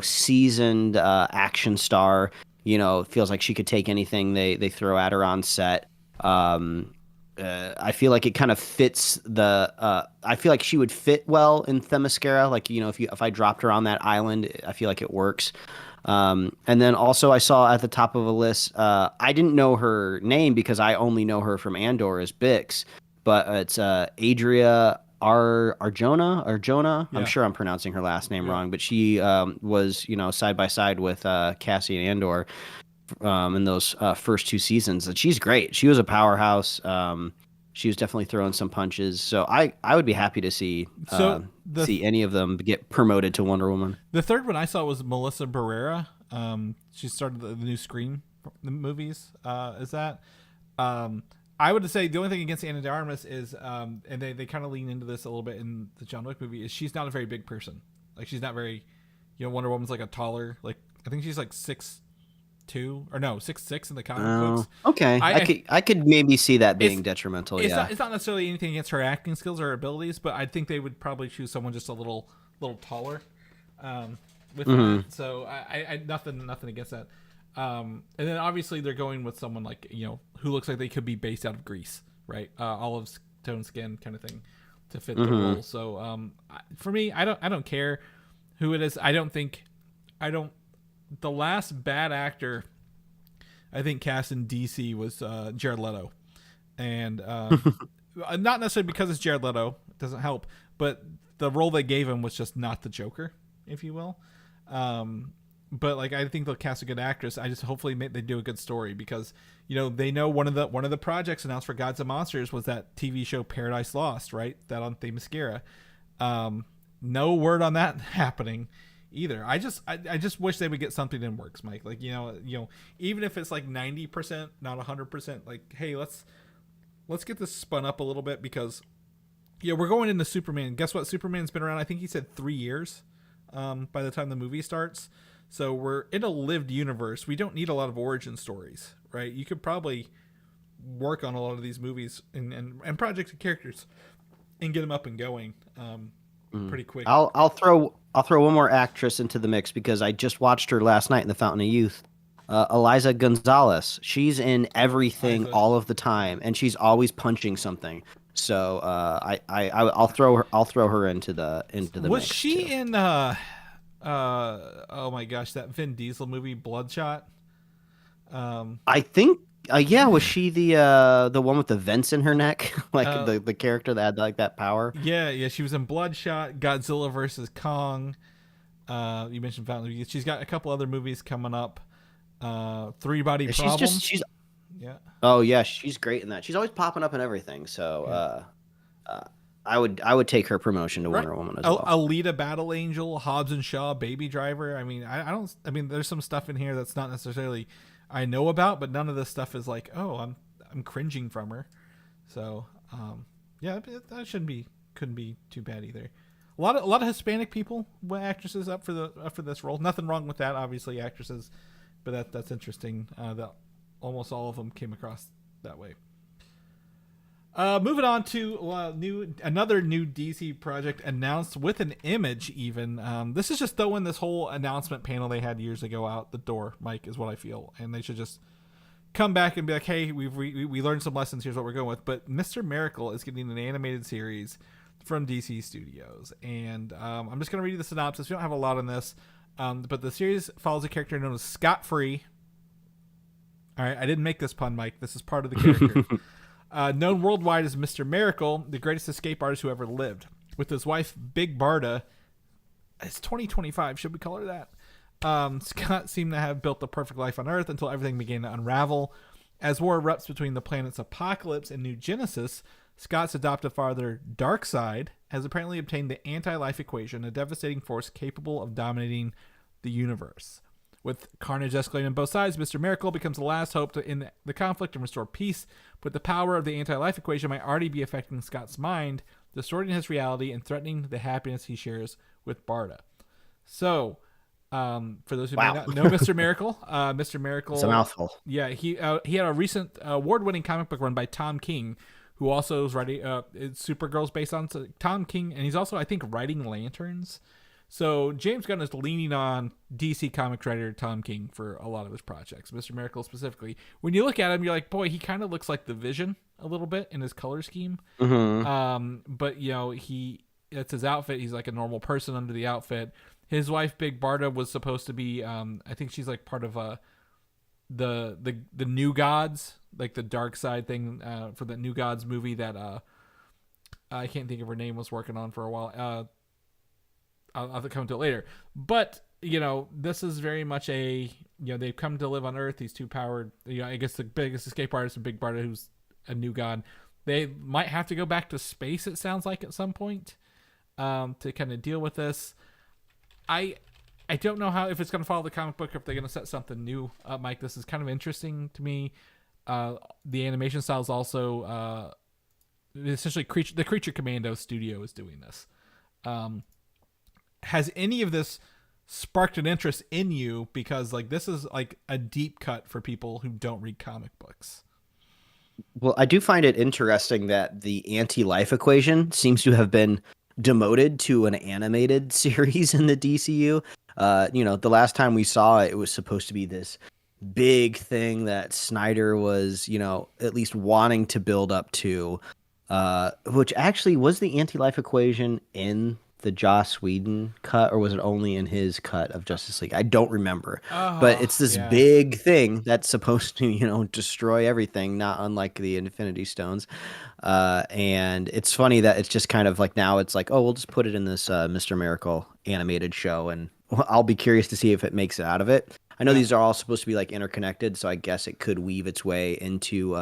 Seasoned action star. Feels like she could take anything they throw at her on set. I feel like it kind of fits I feel like she would fit well in Themyscira. Like, if I dropped her on that island, I feel like it works. And then also I saw at the top of a list, I didn't know her name because I only know her from Andor as Bix, but it's Adria Arjona. Yeah. I'm sure I'm pronouncing her last name wrong, but she was, side by side with Cassie and Andor in those first 2 seasons. And she's great. She was a powerhouse. She was definitely throwing some punches. So I would be happy to see any of them get promoted to Wonder Woman. The third one I saw was Melissa Barrera. She started the new Scream movies. Is that? I would say the only thing against Ana de Armas is, and they kind of lean into this a little bit in the John Wick movie, is she's not a very big person. Like, she's not very, Wonder Woman's like a taller, like, I think she's like 6'2", or no, 6'6" in the comic books. Okay. I could maybe see that being detrimental. It's not necessarily anything against her acting skills or abilities, but I think they would probably choose someone just a little taller. With that. So I nothing against that. And then obviously they're going with someone like, who looks like they could be based out of Greece, right? Olive tone skin kind of thing to fit the role. So for me, I don't care who it is. The last bad actor I think cast in DC was Jared Leto. And not necessarily because it's Jared Leto, it doesn't help, but the role they gave him was just not the Joker, if you will. But like, I think they'll cast a good actress. I just hopefully they do a good story, because they know one of the projects announced for Gods and Monsters was that TV show Paradise Lost, right? That on Themyscira. No word on that happening either. I just wish they would get something in works, Mike. Like, even if it's like 90%, not 100%. Like, hey, let's get this spun up a little bit, because we're going into Superman. Guess what? Superman's been around, I think he said 3 years by the time the movie starts. So we're in a lived universe. We don't need a lot of origin stories, right? You could probably work on a lot of these movies and projects and characters and get them up and going pretty quick. I'll throw one more actress into the mix, because I just watched her last night in The Fountain of Youth. Eliza Gonzalez. She's in everything all of the time, and she's always punching something. So I'll throw her into the mix. Was she too. in oh my gosh, that Vin Diesel movie Bloodshot? I think was she the one with the vents in her neck, like the character that had like that power? Yeah, she was in Bloodshot, Godzilla versus Kong. You mentioned Fountain of Youth. She's got a couple other movies coming up. Three Body Problem. She's yeah. Oh yeah, she's great in that. She's always popping up in everything. So I would take her promotion to Wonder Woman as well. Alita Battle Angel, Hobbs and Shaw, Baby Driver. I mean, I mean, there's some stuff in here that's not necessarily I know about, but none of this stuff is like, oh, I'm cringing from her. So that couldn't be too bad either. A lot of Hispanic people, actresses up for this role. Nothing wrong with that, obviously, actresses, but that's interesting. That almost all of them came across that way. Moving on to another new DC project announced with an image even. This is just throwing this whole announcement panel they had years ago out the door, Mike, is what I feel. And they should just come back and be like, hey, we learned some lessons. Here's what we're going with. But Mr. Miracle is getting an animated series from DC Studios. And I'm just going to read you the synopsis. We don't have a lot on this. But the series follows a character known as Scott Free. All right, I didn't make this pun, Mike. This is part of the character. Known worldwide as Mr. Miracle, the greatest escape artist who ever lived. With his wife, Big Barda, it's 2025, should we call her that? Scott seemed to have built the perfect life on Earth until everything began to unravel. As war erupts between the planets Apocalypse and New Genesis, Scott's adoptive father, Darkseid, has apparently obtained the anti-life equation, a devastating force capable of dominating the universe. With carnage escalating on both sides, Mr. Miracle becomes the last hope to end the conflict and restore peace, but the power of the anti-life equation might already be affecting Scott's mind, distorting his reality and threatening the happiness he shares with Barda. So, for those who may not know Mr. Miracle, Mr. Miracle... It's a mouthful. Yeah, he had a recent award-winning comic book run by Tom King, who also is writing... Supergirl's based on Tom King, and he's also, I think, writing Lanterns. So James Gunn is leaning on DC comic writer Tom King for a lot of his projects, Mr. Miracle specifically. When you look at him, you're like, boy, he kind of looks like the Vision a little bit in his color scheme. Mm-hmm. But it's his outfit. He's like a normal person under the outfit. His wife, Big Barda, was supposed to be, I think she's like part of the New Gods, like the dark side thing for the New Gods movie that I can't think of her name, was working on for a while. I'll have to come to it later. But, this is very much they've come to live on Earth. These two powered, I guess the biggest escape artist and Big Barda, who's a new god. They might have to go back to space, it sounds like, at some point to kind of deal with this. I don't know if it's going to follow the comic book or if they're going to set something new up, Mike. This is kind of interesting to me. the animation style is also essentially the Creature Commando studio is doing this. Has any of this sparked an interest in you? Because like this is like a deep cut for people who don't read comic books. Well, I do find it interesting that the anti-life equation seems to have been demoted to an animated series in the DCU. The last time we saw it, it was supposed to be this big thing that Snyder was, at least wanting to build up to, which actually was the anti-life equation in the Joss Whedon cut, or was it only in his cut of Justice League? I don't remember. But it's this big thing that's supposed to, destroy everything, not unlike the Infinity Stones. And it's funny that it's just kind of like now it's like, oh, we'll just put it in this Mr. Miracle animated show, and I'll be curious to see if it makes it out of it. I know these are all supposed to be like interconnected, so I guess it could weave its way into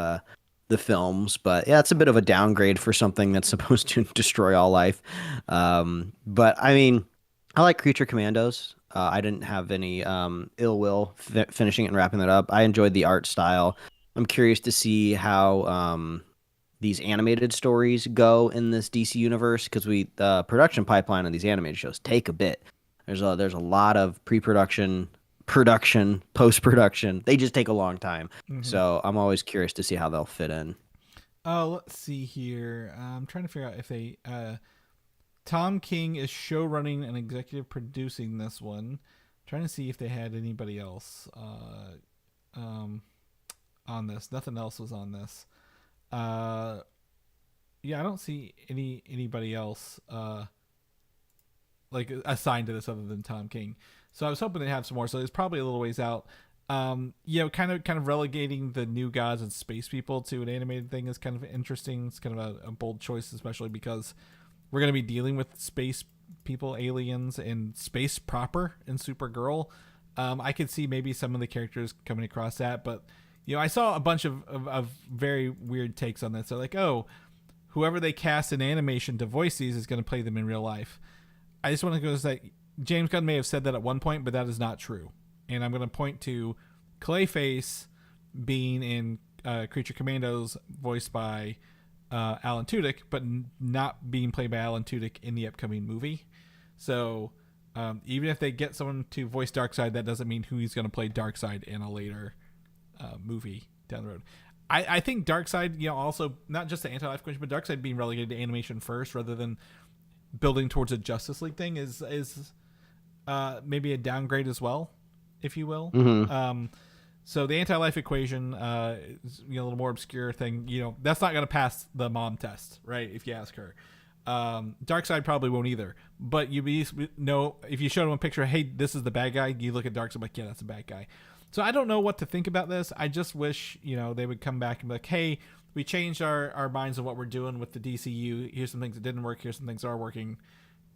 the films, but yeah, it's a bit of a downgrade for something that's supposed to destroy all life. But I mean, I like Creature Commandos. I didn't have any ill will finishing it and wrapping that up. I enjoyed the art style. I'm curious to see how these animated stories go in this DC universe, because the production pipeline on these animated shows take a bit. There's a lot of pre-production, production, post-production. They just take a long time. So I'm always curious to see how they'll fit in. Let's see here. I'm trying to figure out if they Tom King is show running and executive producing this one. Trying to see if they had anybody else on this. Nothing else was on this. Yeah, I don't see anybody else like assigned to this other than Tom King. So I was hoping they'd have some more. So it's probably a little ways out. Kind of relegating the New Gods and Space People to an animated thing is kind of interesting. It's kind of a bold choice, especially because we're going to be dealing with space people, aliens, and space proper in Supergirl. I could see maybe some of the characters coming across that, but I saw a bunch of very weird takes on this. So like, oh, whoever they cast in animation to voice these is going to play them in real life. I just want to go say James Gunn may have said that at one point, but that is not true. And I'm going to point to Clayface being in Creature Commandos, voiced by Alan Tudyk, but not being played by Alan Tudyk in the upcoming movie. So even if they get someone to voice Darkseid, that doesn't mean who he's going to play Darkseid in a later movie down the road. I think Darkseid, also not just the anti-life equation, but Darkseid being relegated to animation first rather than building towards a Justice League thing is maybe a downgrade as well, if you will. So the anti-life equation is a little more obscure thing. That's not going to pass the mom test, right? If you ask her. Darkseid probably won't either. But if you showed him a picture, hey, this is the bad guy, you look at Darkseid like, yeah, that's a bad guy. So I don't know what to think about this. I just wish, they would come back and be like, hey, we changed our minds on what we're doing with the DCU. Here's some things that didn't work. Here's some things that are working.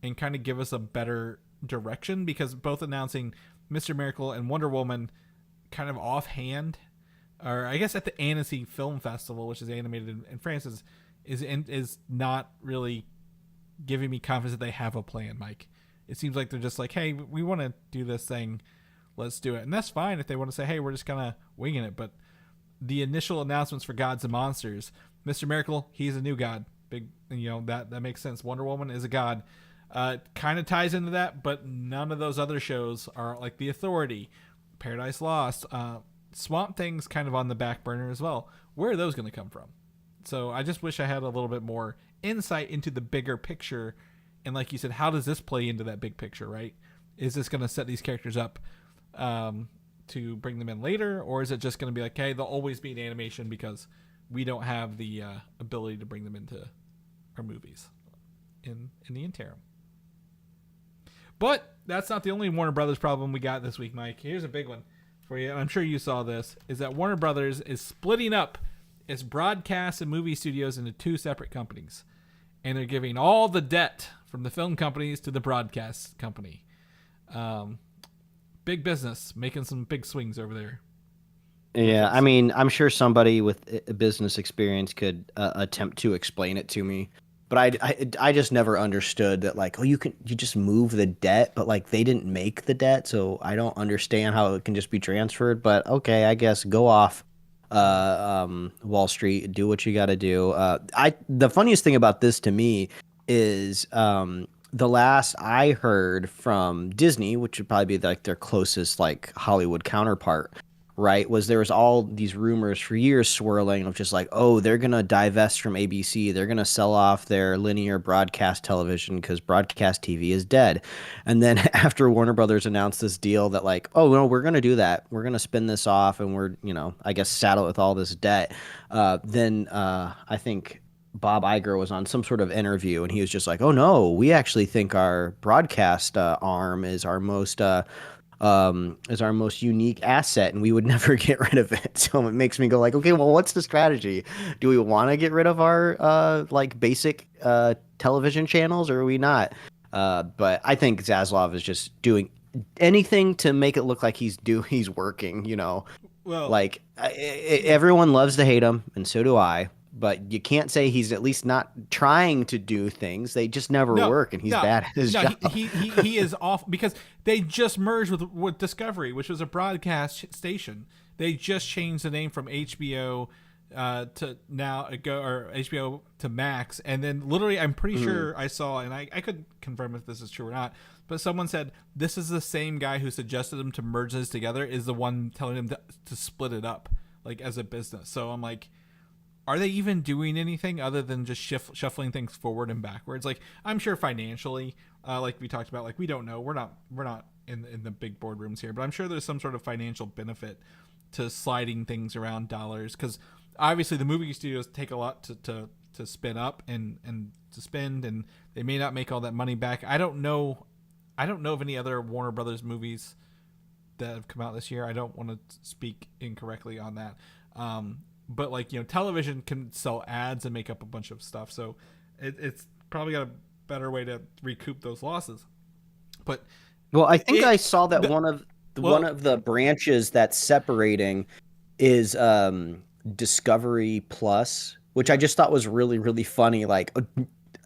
And kind of give us a better direction, because both announcing Mr. Miracle and Wonder Woman kind of offhand, or I guess at the Annecy Film Festival, which is animated in France, is not really giving me confidence that they have a plan, Mike. It seems like they're just like, hey, we want to do this thing. Let's do it. And that's fine if they want to say, hey, we're just kind of winging it. But the initial announcements for Gods and Monsters, Mr. Miracle, he's a new god. Big, that makes sense. Wonder Woman is a god. Kind of ties into that, but none of those other shows are like The Authority, Paradise Lost, Swamp Thing's kind of on the back burner as well. Where are those going to come from? So I just wish I had a little bit more insight into the bigger picture. And like you said, how does this play into that big picture, right? Is this going to set these characters up to bring them in later, or is it just going to be like, hey, they'll always be in animation because we don't have the ability to bring them into our movies in the interim? But that's not the only Warner Brothers problem we got this week, Mike. Here's a big one for you, and I'm sure you saw this, is that Warner Brothers is splitting up its broadcast and movie studios into two separate companies. And they're giving all the debt from the film companies to the broadcast company. Big business, making some big swings over there. Yeah, I mean, I'm sure somebody with a business experience could attempt to explain it to me. But I just never understood that, like, oh, you just move the debt, but like they didn't make the debt, so I don't understand how it can just be transferred. But okay, I guess go off. Wall Street, do what you got to do. The funniest thing about this to me is the last I heard from Disney, which would probably be like their closest like Hollywood counterpart, right? Was there was all these rumors for years swirling of just like, oh, they're gonna divest from ABC, they're gonna sell off their linear broadcast television because broadcast TV is dead. And then after Warner Brothers announced this deal that like, oh no, we're gonna do that, we're gonna spin this off, and we're I guess saddle it with all this debt. Then I think Bob Iger was on some sort of interview, and he was just like, "Oh no, we actually think our broadcast arm is our most unique asset, and we would never get rid of it." So it makes me go like, okay, well, what's the strategy? Do we want to get rid of our like basic television channels, or are we not? But I think Zaslav is just doing anything to make it look like he's working. Well, Like everyone loves to hate him, and so do I. But you can't say he's at least not trying to do things. They just never work, and he's bad at his job. He is off because they just merged with Discovery, which was a broadcast station. They just changed the name from HBO to now or HBO to Max, and then literally, I'm pretty sure I saw, and I could confirm if this is true or not, but someone said this is the same guy who suggested them to merge this together is the one telling him to split it up, like as a business. So I'm like, are they even doing anything other than just shuffling things forward and backwards? Like, I'm sure financially, like we talked about, like we don't know. We're not in the big boardrooms here, but I'm sure there's some sort of financial benefit to sliding things around dollars, because obviously the movie studios take a lot to spin up and to spend, and they may not make all that money back. I don't know of any other Warner Brothers movies that have come out this year. I don't want to speak incorrectly on that. But like, television can sell ads and make up a bunch of stuff, so it's probably got a better way to recoup those losses. But well, I think I saw that one of the branches that's separating is Discovery Plus, which I just thought was really, really funny. Like,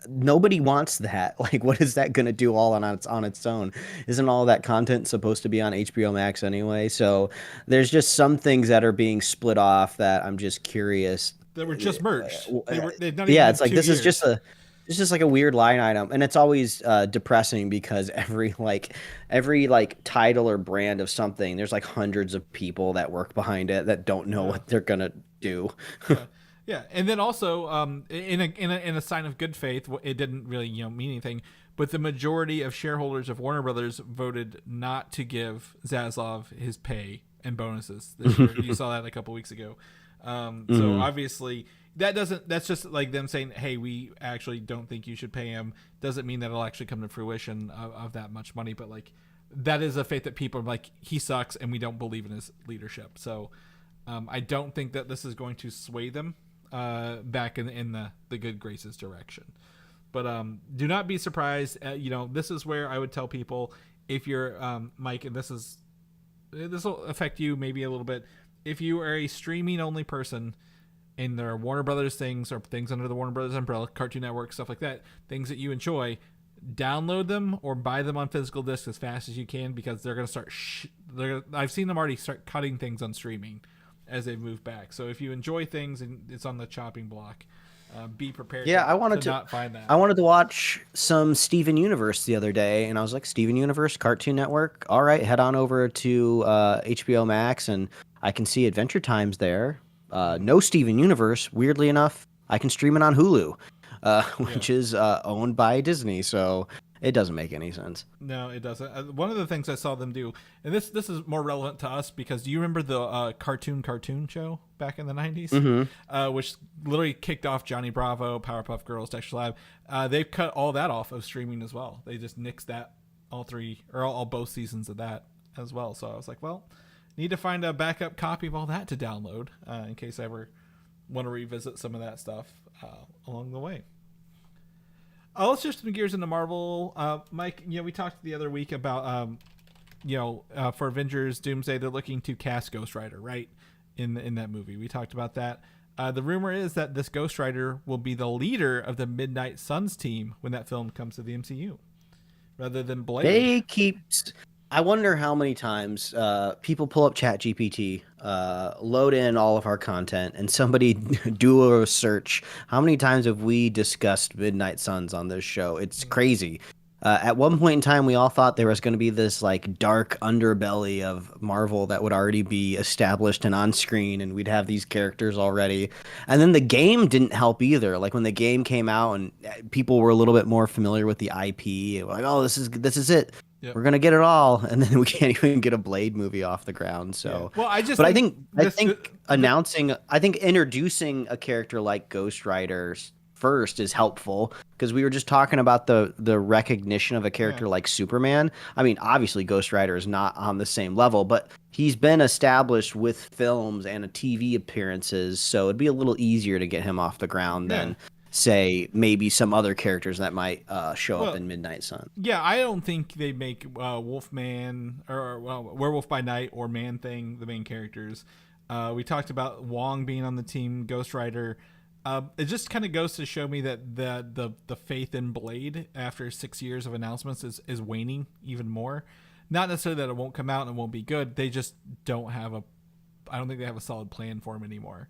nobody wants that. Like, what is that going to do all on its own? Isn't all that content supposed to be on HBO Max anyway? So there's just some things that are being split off that I'm just curious. They were just merged. It's like this is just like a weird line item, and it's always depressing because every title or brand of something, there's like hundreds of people that work behind it that don't know what they're gonna do. Yeah, and then also, in a sign of good faith, it didn't really mean anything, but the majority of shareholders of Warner Brothers voted not to give Zaslav his pay and bonuses this year. You saw that a couple weeks ago. So obviously that's just like them saying, hey, we actually don't think you should pay him. Doesn't mean that it'll actually come to fruition of that much money, but like that is a faith that people are like, he sucks and we don't believe in his leadership. So I don't think that this is going to sway them back in the good graces direction. But do not be surprised. This is where I would tell people, if you're Mike, and this will affect you maybe a little bit. If you are a streaming only person and there are Warner Brothers things or things under the Warner Brothers umbrella, Cartoon Network, stuff like that, things that you enjoy, download them or buy them on physical disc as fast as you can, because they're going to start I've seen them already start cutting things on streaming as they move back. So if you enjoy things and it's on the chopping block, be prepared. Yeah, I wanted to not find that. I wanted to watch some Steven Universe the other day, and I was like, Steven Universe, Cartoon Network. All right, head on over to HBO Max, and I can see Adventure Time's there. No Steven Universe. Weirdly enough, I can stream it on Hulu, which is owned by Disney. So it doesn't make any sense. No, it doesn't. One of the things I saw them do, and this is more relevant to us, because do you remember the cartoon show back in the 90s? Which literally kicked off Johnny Bravo, Powerpuff Girls, Dexter Lab. They've cut all that off of streaming as well. They just nixed that, both seasons of that as well. So I was like, well, need to find a backup copy of all that to download in case I ever want to revisit some of that stuff along the way. Let's shift some gears into Marvel. Mike, we talked the other week about, for Avengers Doomsday, they're looking to cast Ghost Rider, right? In that movie. We talked about that. The rumor is that this Ghost Rider will be the leader of the Midnight Suns team when that film comes to the MCU, rather than Blade. I wonder how many times people pull up ChatGPT, load in all of our content, and somebody do a search. How many times have we discussed Midnight Suns on this show? It's crazy. At one point in time, we all thought there was going to be this like dark underbelly of Marvel that would already be established and on screen, and we'd have these characters already. And then the game didn't help either. Like when the game came out and people were a little bit more familiar with the IP, like, oh, this is it. Yep. We're gonna get it all, and then we can't even get a Blade movie off the ground. So, well, I think introducing a character like Ghost Rider first is helpful because we were just talking about the recognition of a character like Superman. I mean, obviously Ghost Rider is not on the same level, but he's been established with films and TV appearances, so it'd be a little easier to get him off the ground than say maybe some other characters that might show up in Midnight Sun. Yeah, I don't think they make Wolfman or Werewolf by Night or Man Thing the main characters. We talked about Wong being on the team, Ghost Rider. It just kind of goes to show me that the faith in Blade after 6 years of announcements is waning even more. Not necessarily that it won't come out and it won't be good. They just don't have I don't think they have a solid plan for him anymore.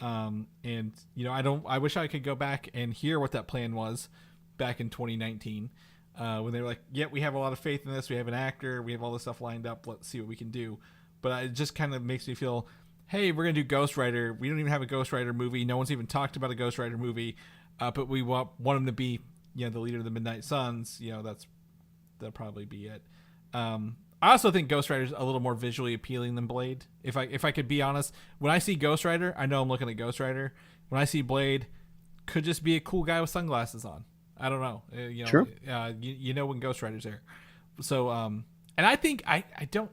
And I wish I could go back and hear what that plan was back in 2019, when they were like, yeah, we have a lot of faith in this. We have an actor, we have all this stuff lined up. Let's see what we can do. But it just kind of makes me feel, hey, we're going to do Ghost Rider. We don't even have a Ghost Rider movie. No one's even talked about a Ghost Rider movie. But we want him to be, the leader of the Midnight Suns. That'll probably be it. I also think Ghost Rider's a little more visually appealing than Blade. If I could be honest, when I see Ghost Rider, I know I'm looking at Ghost Rider. When I see Blade, could just be a cool guy with sunglasses on. I don't know. True. When Ghost Rider's there. So, and I think I don't.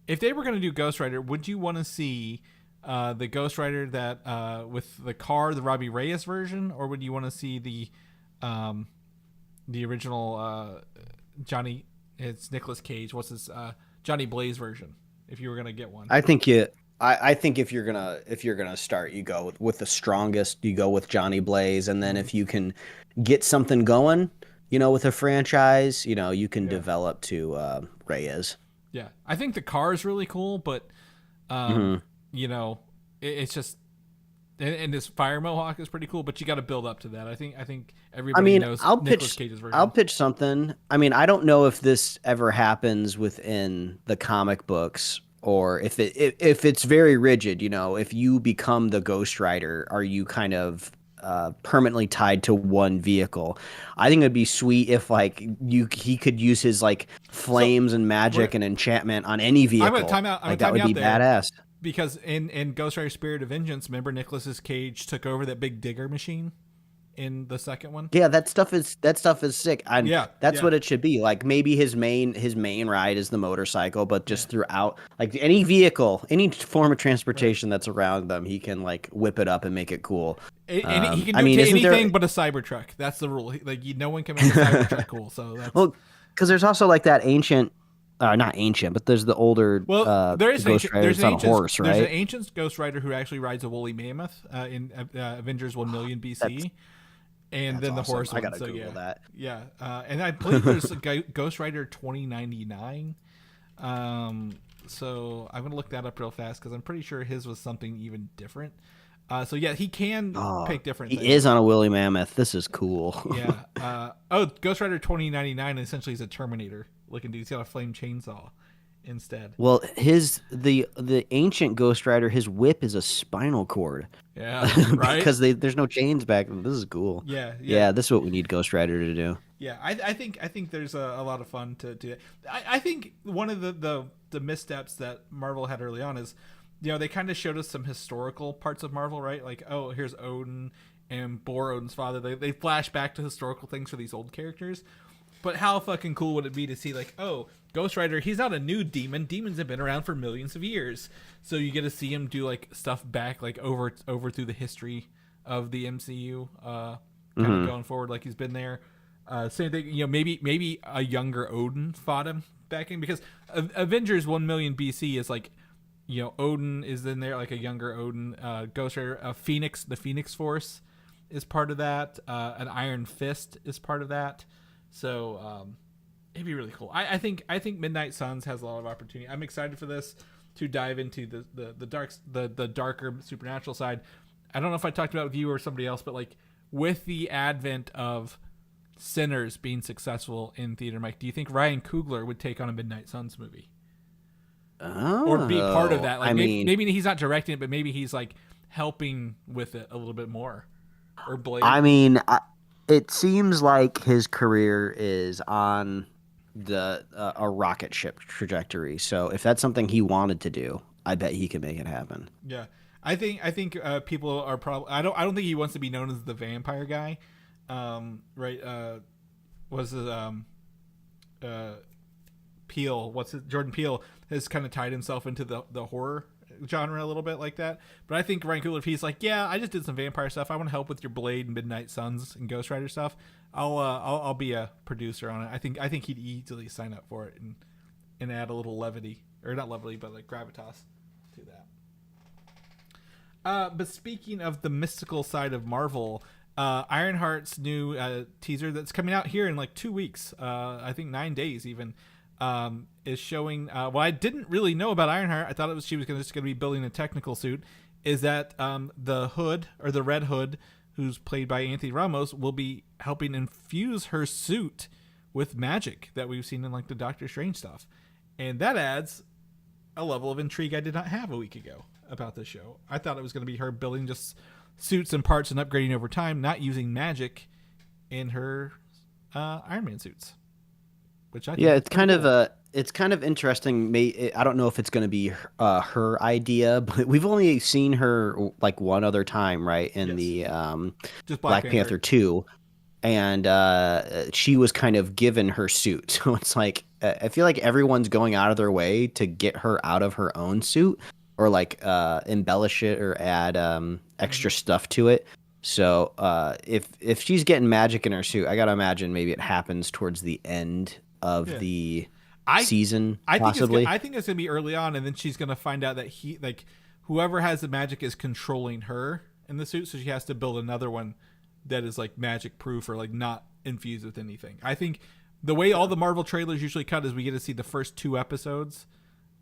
If they were going to do Ghost Rider, would you want to see the Ghost Rider that with the car, the Robbie Reyes version, or would you want to see the original Johnny? It's Nicolas Cage. What's his Johnny Blaze version? If you were gonna get one, I think if you're gonna start, you go with the strongest. You go with Johnny Blaze, and then if you can get something going, with a franchise, you can develop to Reyes. Yeah, I think the car is really cool, but it's just. And this fire mohawk is pretty cool, but you got to build up to that. I think everybody knows Nicolas Cage's version. I'll pitch something. I mean, I don't know if this ever happens within the comic books or if it's very rigid. If you become the Ghost Rider, are you kind of permanently tied to one vehicle? I think it'd be sweet if he could use his flames and magic and enchantment on any vehicle. I'm gonna time out. That would be badass. Because in Ghost Rider Spirit of Vengeance, remember Nicolas Cage took over that big digger machine in the second one? Yeah, that stuff is sick. That's what it should be. Like maybe his main ride is the motorcycle, but just throughout any vehicle, any form of transportation that's around them, he can whip it up and make it cool. He can do anything but a Cybertruck. That's the rule. No one can make a Cybertruck cool. So that's... Well, because there's also that ancient. Not ancient, but there's the older. Well, there is Ghost Rider. It's on a horse, right? There's an ancient Ghost Rider who actually rides a woolly mammoth in Avengers 1,000,000 BC, and then the awesome. horse. I gotta Google that. Yeah, and I believe there's a Ghost Rider 2099. So I'm gonna look that up real fast because I'm pretty sure his was something even different. So yeah, he can pick different things. He is on a woolly mammoth. This is cool. Yeah. Ghost Rider 2099 essentially is a Terminator looking dude. He's got a flame chainsaw instead. Well, the ancient Ghost Rider, his whip is a spinal cord. Yeah, right. Because there's no chains back then. This is cool. Yeah. This is what we need Ghost Rider to do. Yeah, I think there's a lot of fun to do. I think one of the missteps that Marvel had early on is, they kind of showed us some historical parts of Marvel, right? Like, oh, here's Odin and Bor, Odin's father. They flash back to historical things for these old characters. But how fucking cool would it be to see, Ghost Rider, he's not a new demon. Demons have been around for millions of years. So you get to see him do, stuff back, over through the history of the MCU, kind of going forward, he's been there. Same thing, maybe a younger Odin fought him back in, because Avengers 1,000,000 BC is, Odin is in there, a younger Odin. Ghost Rider, Phoenix, the Phoenix Force is part of that. An Iron Fist is part of that. So, It'd be really cool. I think Midnight Suns has a lot of opportunity. I'm excited for this to dive into the darker supernatural side. I don't know if I talked about it with you or somebody else, but like with the advent of Sinners being successful in theater, Mike, do you think Ryan Coogler would take on a Midnight Suns movie? Oh, or be part of that? Like maybe he's not directing it, but maybe he's like helping with it a little bit more. Or Blade. I mean, it seems like his career is on a rocket ship trajectory. So if that's something he wanted to do, I bet he could make it happen. Yeah, I think people are probably. I don't think he wants to be known as the vampire guy. Right? Was it Peele? What's it? Jordan Peele has kind of tied himself into the horror genre a little bit like that. But I think Ryan Coogler, if he's like, yeah, I just did some vampire stuff, I want to help with your Blade and Midnight Suns and Ghost Rider stuff, I'll be a producer on it. I think he'd easily sign up for it and add a little levity, or not levity, but like gravitas to that. But speaking of the mystical side of Marvel, Ironheart's new teaser that's coming out here in like 2 weeks, I think 9 days even, is showing what I didn't really know about Ironheart. I thought she was just going to be building a technical suit. Is that the Hood, or the Red Hood, who's played by Anthony Ramos, will be helping infuse her suit with magic that we've seen in like the Doctor Strange stuff, and that adds a level of intrigue I did not have a week ago about this show. I thought it was going to be her building just suits and parts and upgrading over time, not using magic in her Iron Man suits. Which I think it's kind of interesting. I don't know if it's going to be her idea, but we've only seen her like one other time, right? In the just Black Panther 2, and she was kind of given her suit. So it's like I feel like everyone's going out of their way to get her out of her own suit, or like embellish it or add extra stuff to it. So if she's getting magic in her suit, I gotta imagine maybe it happens towards the end of the season, possibly. I think it's gonna be early on, and then she's gonna find out that whoever has the magic is controlling her in the suit, so she has to build another one that is like magic proof or like not infused with anything. I think the way all the Marvel trailers usually cut is we get to see the first 2 episodes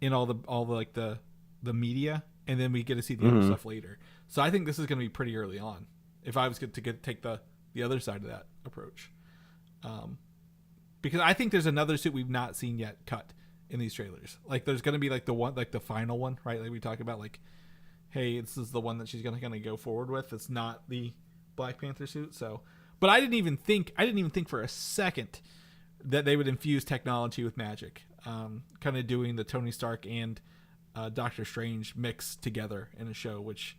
in all the like the media, and then we get to see the other stuff later. So I think this is gonna be pretty early on. If I was to take the other side of that approach. Because I think there's another suit we've not seen yet cut in these trailers. Like there's going to be like the one, like the final one, right? Like we talk about like, hey, this is the one that she's going to go forward with. It's not the Black Panther suit. So, but I didn't even think for a second that they would infuse technology with magic. Kind of doing the Tony Stark and Doctor Strange mix together in a show, which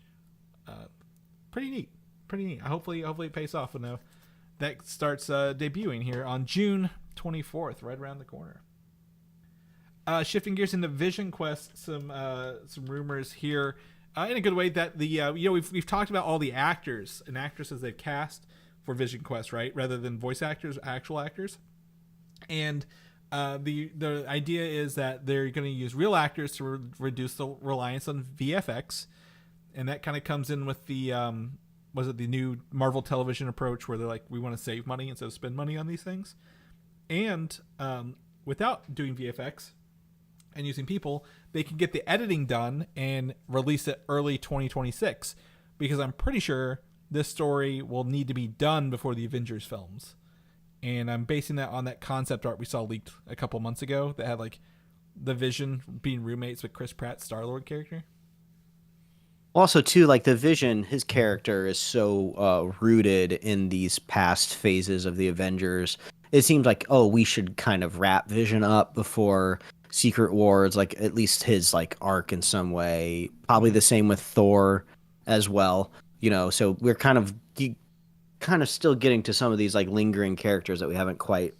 pretty neat. Hopefully it pays off. And that starts debuting here on June 24th, right around the corner. Shifting gears into VisionQuest, some rumors here in a good way that the we've talked about all the actors and actresses they've cast for VisionQuest, right, rather than voice actors, actual actors. And the idea is that they're going to use real actors to reduce the reliance on VFX, and that kind of comes in with the the new Marvel Television approach, where they're like, we want to save money instead of spend money on these things. And without doing VFX and using people, they can get the editing done and release it early 2026, because I'm pretty sure this story will need to be done before the Avengers films. And I'm basing that on that concept art we saw leaked a couple months ago that had like the Vision being roommates with Chris Pratt's Star-Lord character. Also, too, like the Vision, his character is so rooted in these past phases of the Avengers. It seems like, we should kind of wrap Vision up before Secret Wars, like at least his like arc in some way. Probably the same with Thor as well. So we're kind of still getting to some of these like lingering characters that we haven't quite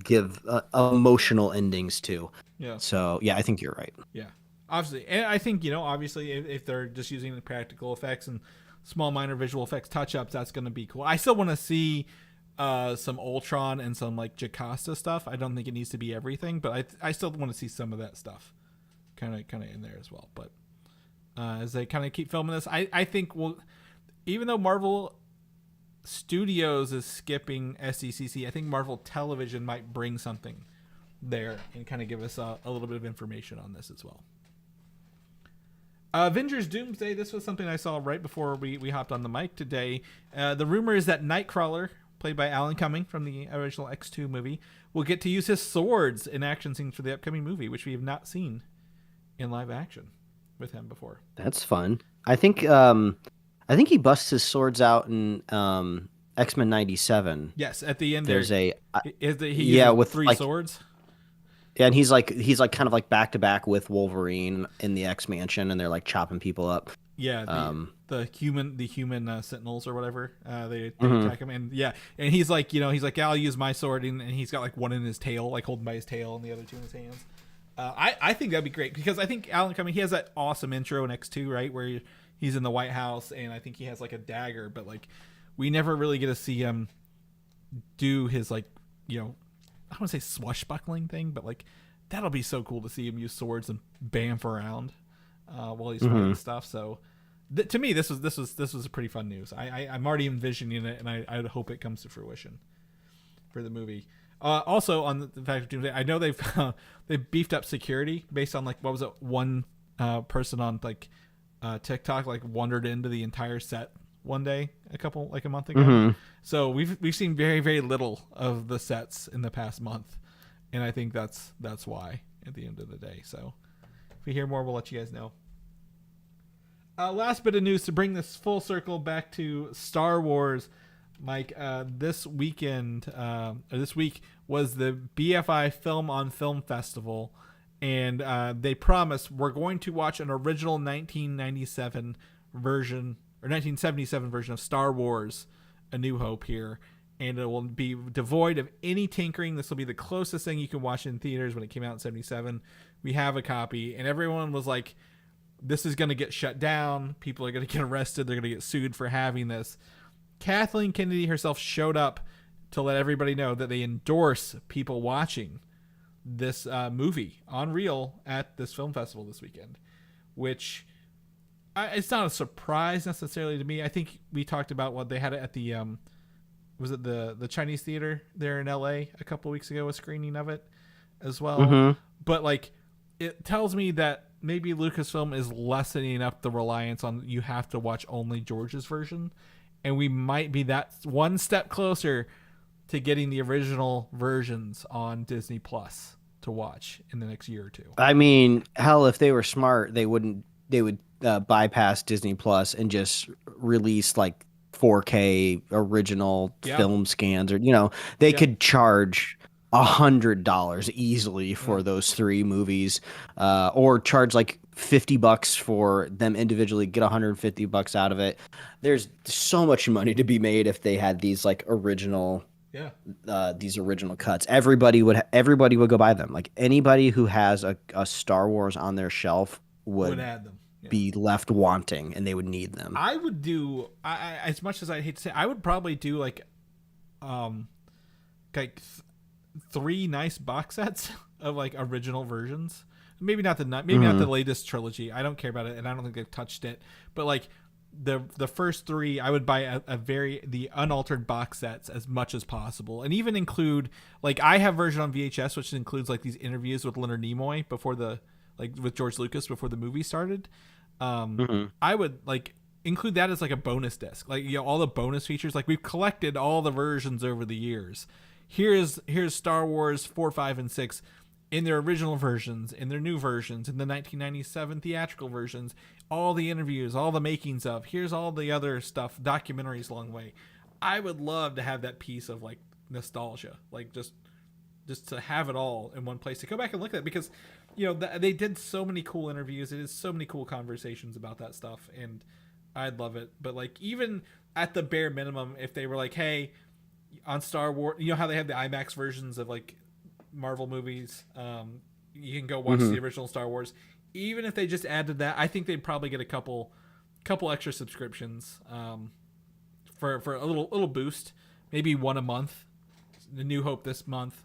give emotional endings to. Yeah. So yeah, I think you're right. Yeah. Obviously, and I think, obviously, if they're just using the practical effects and small minor visual effects touch-ups, that's going to be cool. I still want to see some Ultron and some like Jocasta stuff. I don't think it needs to be everything, but I still want to see some of that stuff kind of in there as well. But as they kind of keep filming this, I think even though Marvel Studios is skipping SDCC. I think Marvel Television might bring something there and kind of give us a little bit of information on this as well. Avengers Doomsday, this was something I saw right before we hopped on the mic today. The rumor is that Nightcrawler, played by Alan Cumming from the original X2 movie, will get to use his swords in action scenes for the upcoming movie, which we have not seen in live action with him before. That's fun. I think he busts his swords out in X-Men 97. Yes, at the end there's he with three like, swords. Yeah, and he's like kind of like back to back with Wolverine in the X Mansion, and they're like chopping people up. Yeah, the human sentinels or whatever. They attack him, and he's like, I'll use my sword, and he's got like one in his tail, like holding by his tail, and the other two in his hands. I think that'd be great because I think Alan Cumming, he has that awesome intro in X2, right, where he's in the White House, and I think he has like a dagger, but like we never really get to see him do his like, I don't want to say swashbuckling thing, but like that'll be so cool to see him use swords and bamf around while he's fighting stuff. So to me, this was a pretty fun news. I'm already envisioning it, and I hope it comes to fruition for the movie. Also, on the fact of Doomsday, I know they've beefed up security based on like, what was it, one person on like TikTok like wandered into the entire set one day a month ago. So we've seen very, very little of the sets in the past month, and I think that's why at the end of the day. So if we hear more, we'll let you guys know. Last bit of news to bring this full circle back to Star Wars, Mike. This week was the BFI Film on Film Festival, and they promised we're going to watch an original 1997 version or 1977 version of Star Wars A New Hope here, and it will be devoid of any tinkering. This will be the closest thing you can watch in theaters when it came out in 77. We have a copy, and everyone was like, this is going to get shut down. People are going to get arrested. They're going to get sued for having this. Kathleen Kennedy herself showed up to let everybody know that they endorse people watching this movie on reel at this film festival this weekend, which it's not a surprise necessarily to me. I think we talked about what they had it at the was it the Chinese theater there in LA a couple of weeks ago, a screening of it as well. But like, it tells me that maybe Lucasfilm is lessening up the reliance on you have to watch only George's version, and we might be that one step closer to getting the original versions on Disney Plus to watch in the next year or two. I mean, hell, if they were smart, they would bypass Disney Plus and just release like 4K original film scans, or they could charge $100 easily for those three movies, or charge like $50 for them individually, get $150 out of it. There's so much money to be made if they had these like original these original cuts. Everybody would go buy them. Like anybody who has a Star Wars on their shelf would add them. Be left wanting, and they would need them. I would do as much as I hate to say, I would probably do like three nice box sets of like original versions. Maybe not the latest trilogy. I don't care about it, and I don't think they've touched it. But like the first three, I would buy the unaltered box sets as much as possible, and even include like I have version on VHS, which includes like these interviews with Leonard Nimoy with George Lucas before the movie started. I would like include that as like a bonus disc, like all the bonus features. Like we've collected all the versions over the years. Here's Star Wars 4, 5, and 6 in their original versions, in their new versions, in the 1997 theatrical versions, all the interviews, all the makings of. Here's all the other stuff, documentaries along the way. I would love to have that piece of like nostalgia, like just to have it all in one place to go back and look at it, because they did so many cool interviews. It is so many cool conversations about that stuff, and I'd love it. But like, even at the bare minimum, if they were like, hey, on Star Wars, how they have the IMAX versions of like Marvel movies, you can go watch the original Star Wars. Even if they just added that, I think they'd probably get a couple extra subscriptions for a little boost, maybe one a month. The New Hope this month,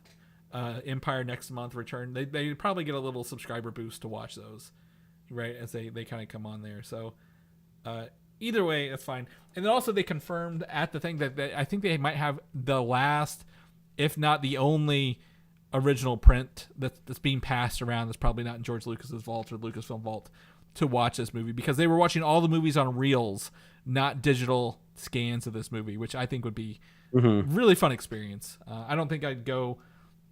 Empire next month, Return. They'd probably get a little subscriber boost to watch those, right, as they kind of come on there. So Either way, that's fine. And then also they confirmed at the thing that I think they might have the last, if not the only, original print that's being passed around that's probably not in George Lucas's vault or Lucasfilm vault to watch this movie, because they were watching all the movies on reels, not digital scans of this movie, which I think would be really fun experience. I don't think I'd go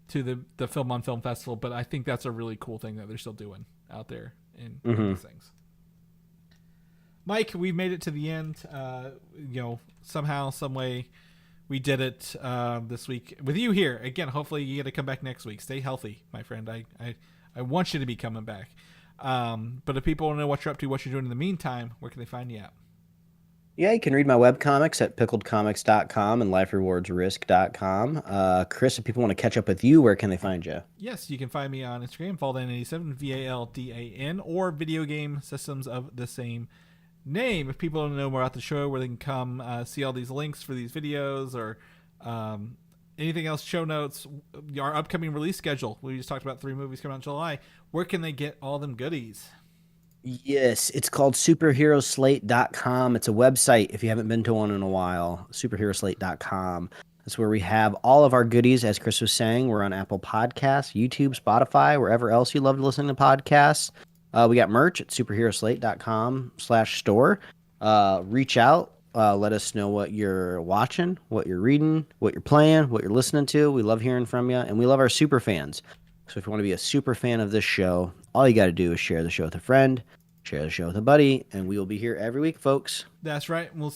to the Film on Film Festival, but I think that's a really cool thing that they're still doing out there in these things. Mike, we made it to the end. Somehow, some way, we did it this week with you here again. Hopefully, you get to come back next week. Stay healthy, my friend. I want you to be coming back. But if people want to know what you're up to, what you're doing in the meantime, where can they find you at? Yeah, you can read my webcomics at pickledcomics.com and liferewardsrisk.com. Chris, if people want to catch up with you, where can they find you? Yes, you can find me on Instagram, Valdan87, VALDAN, or Video Game Systems of the same name. If people want to know more about the show, where they can come see all these links for these videos or anything else, show notes, our upcoming release schedule. We just talked about 3 movies coming out in July. Where can they get all them goodies? Yes, it's called superheroslate.com. It's a website if you haven't been to one in a while, superheroslate.com. That's where we have all of our goodies. As Chris was saying, we're on Apple Podcasts, YouTube, Spotify, wherever else you love to listen to podcasts. We got merch at superheroslate.com/store. Reach out. Let us know what you're watching, what you're reading, what you're playing, what you're listening to. We love hearing from you, and we love our super fans. So if you want to be a super fan of this show, all you got to do is share the show with a friend, share the show with a buddy, and we will be here every week, folks. That's right. We'll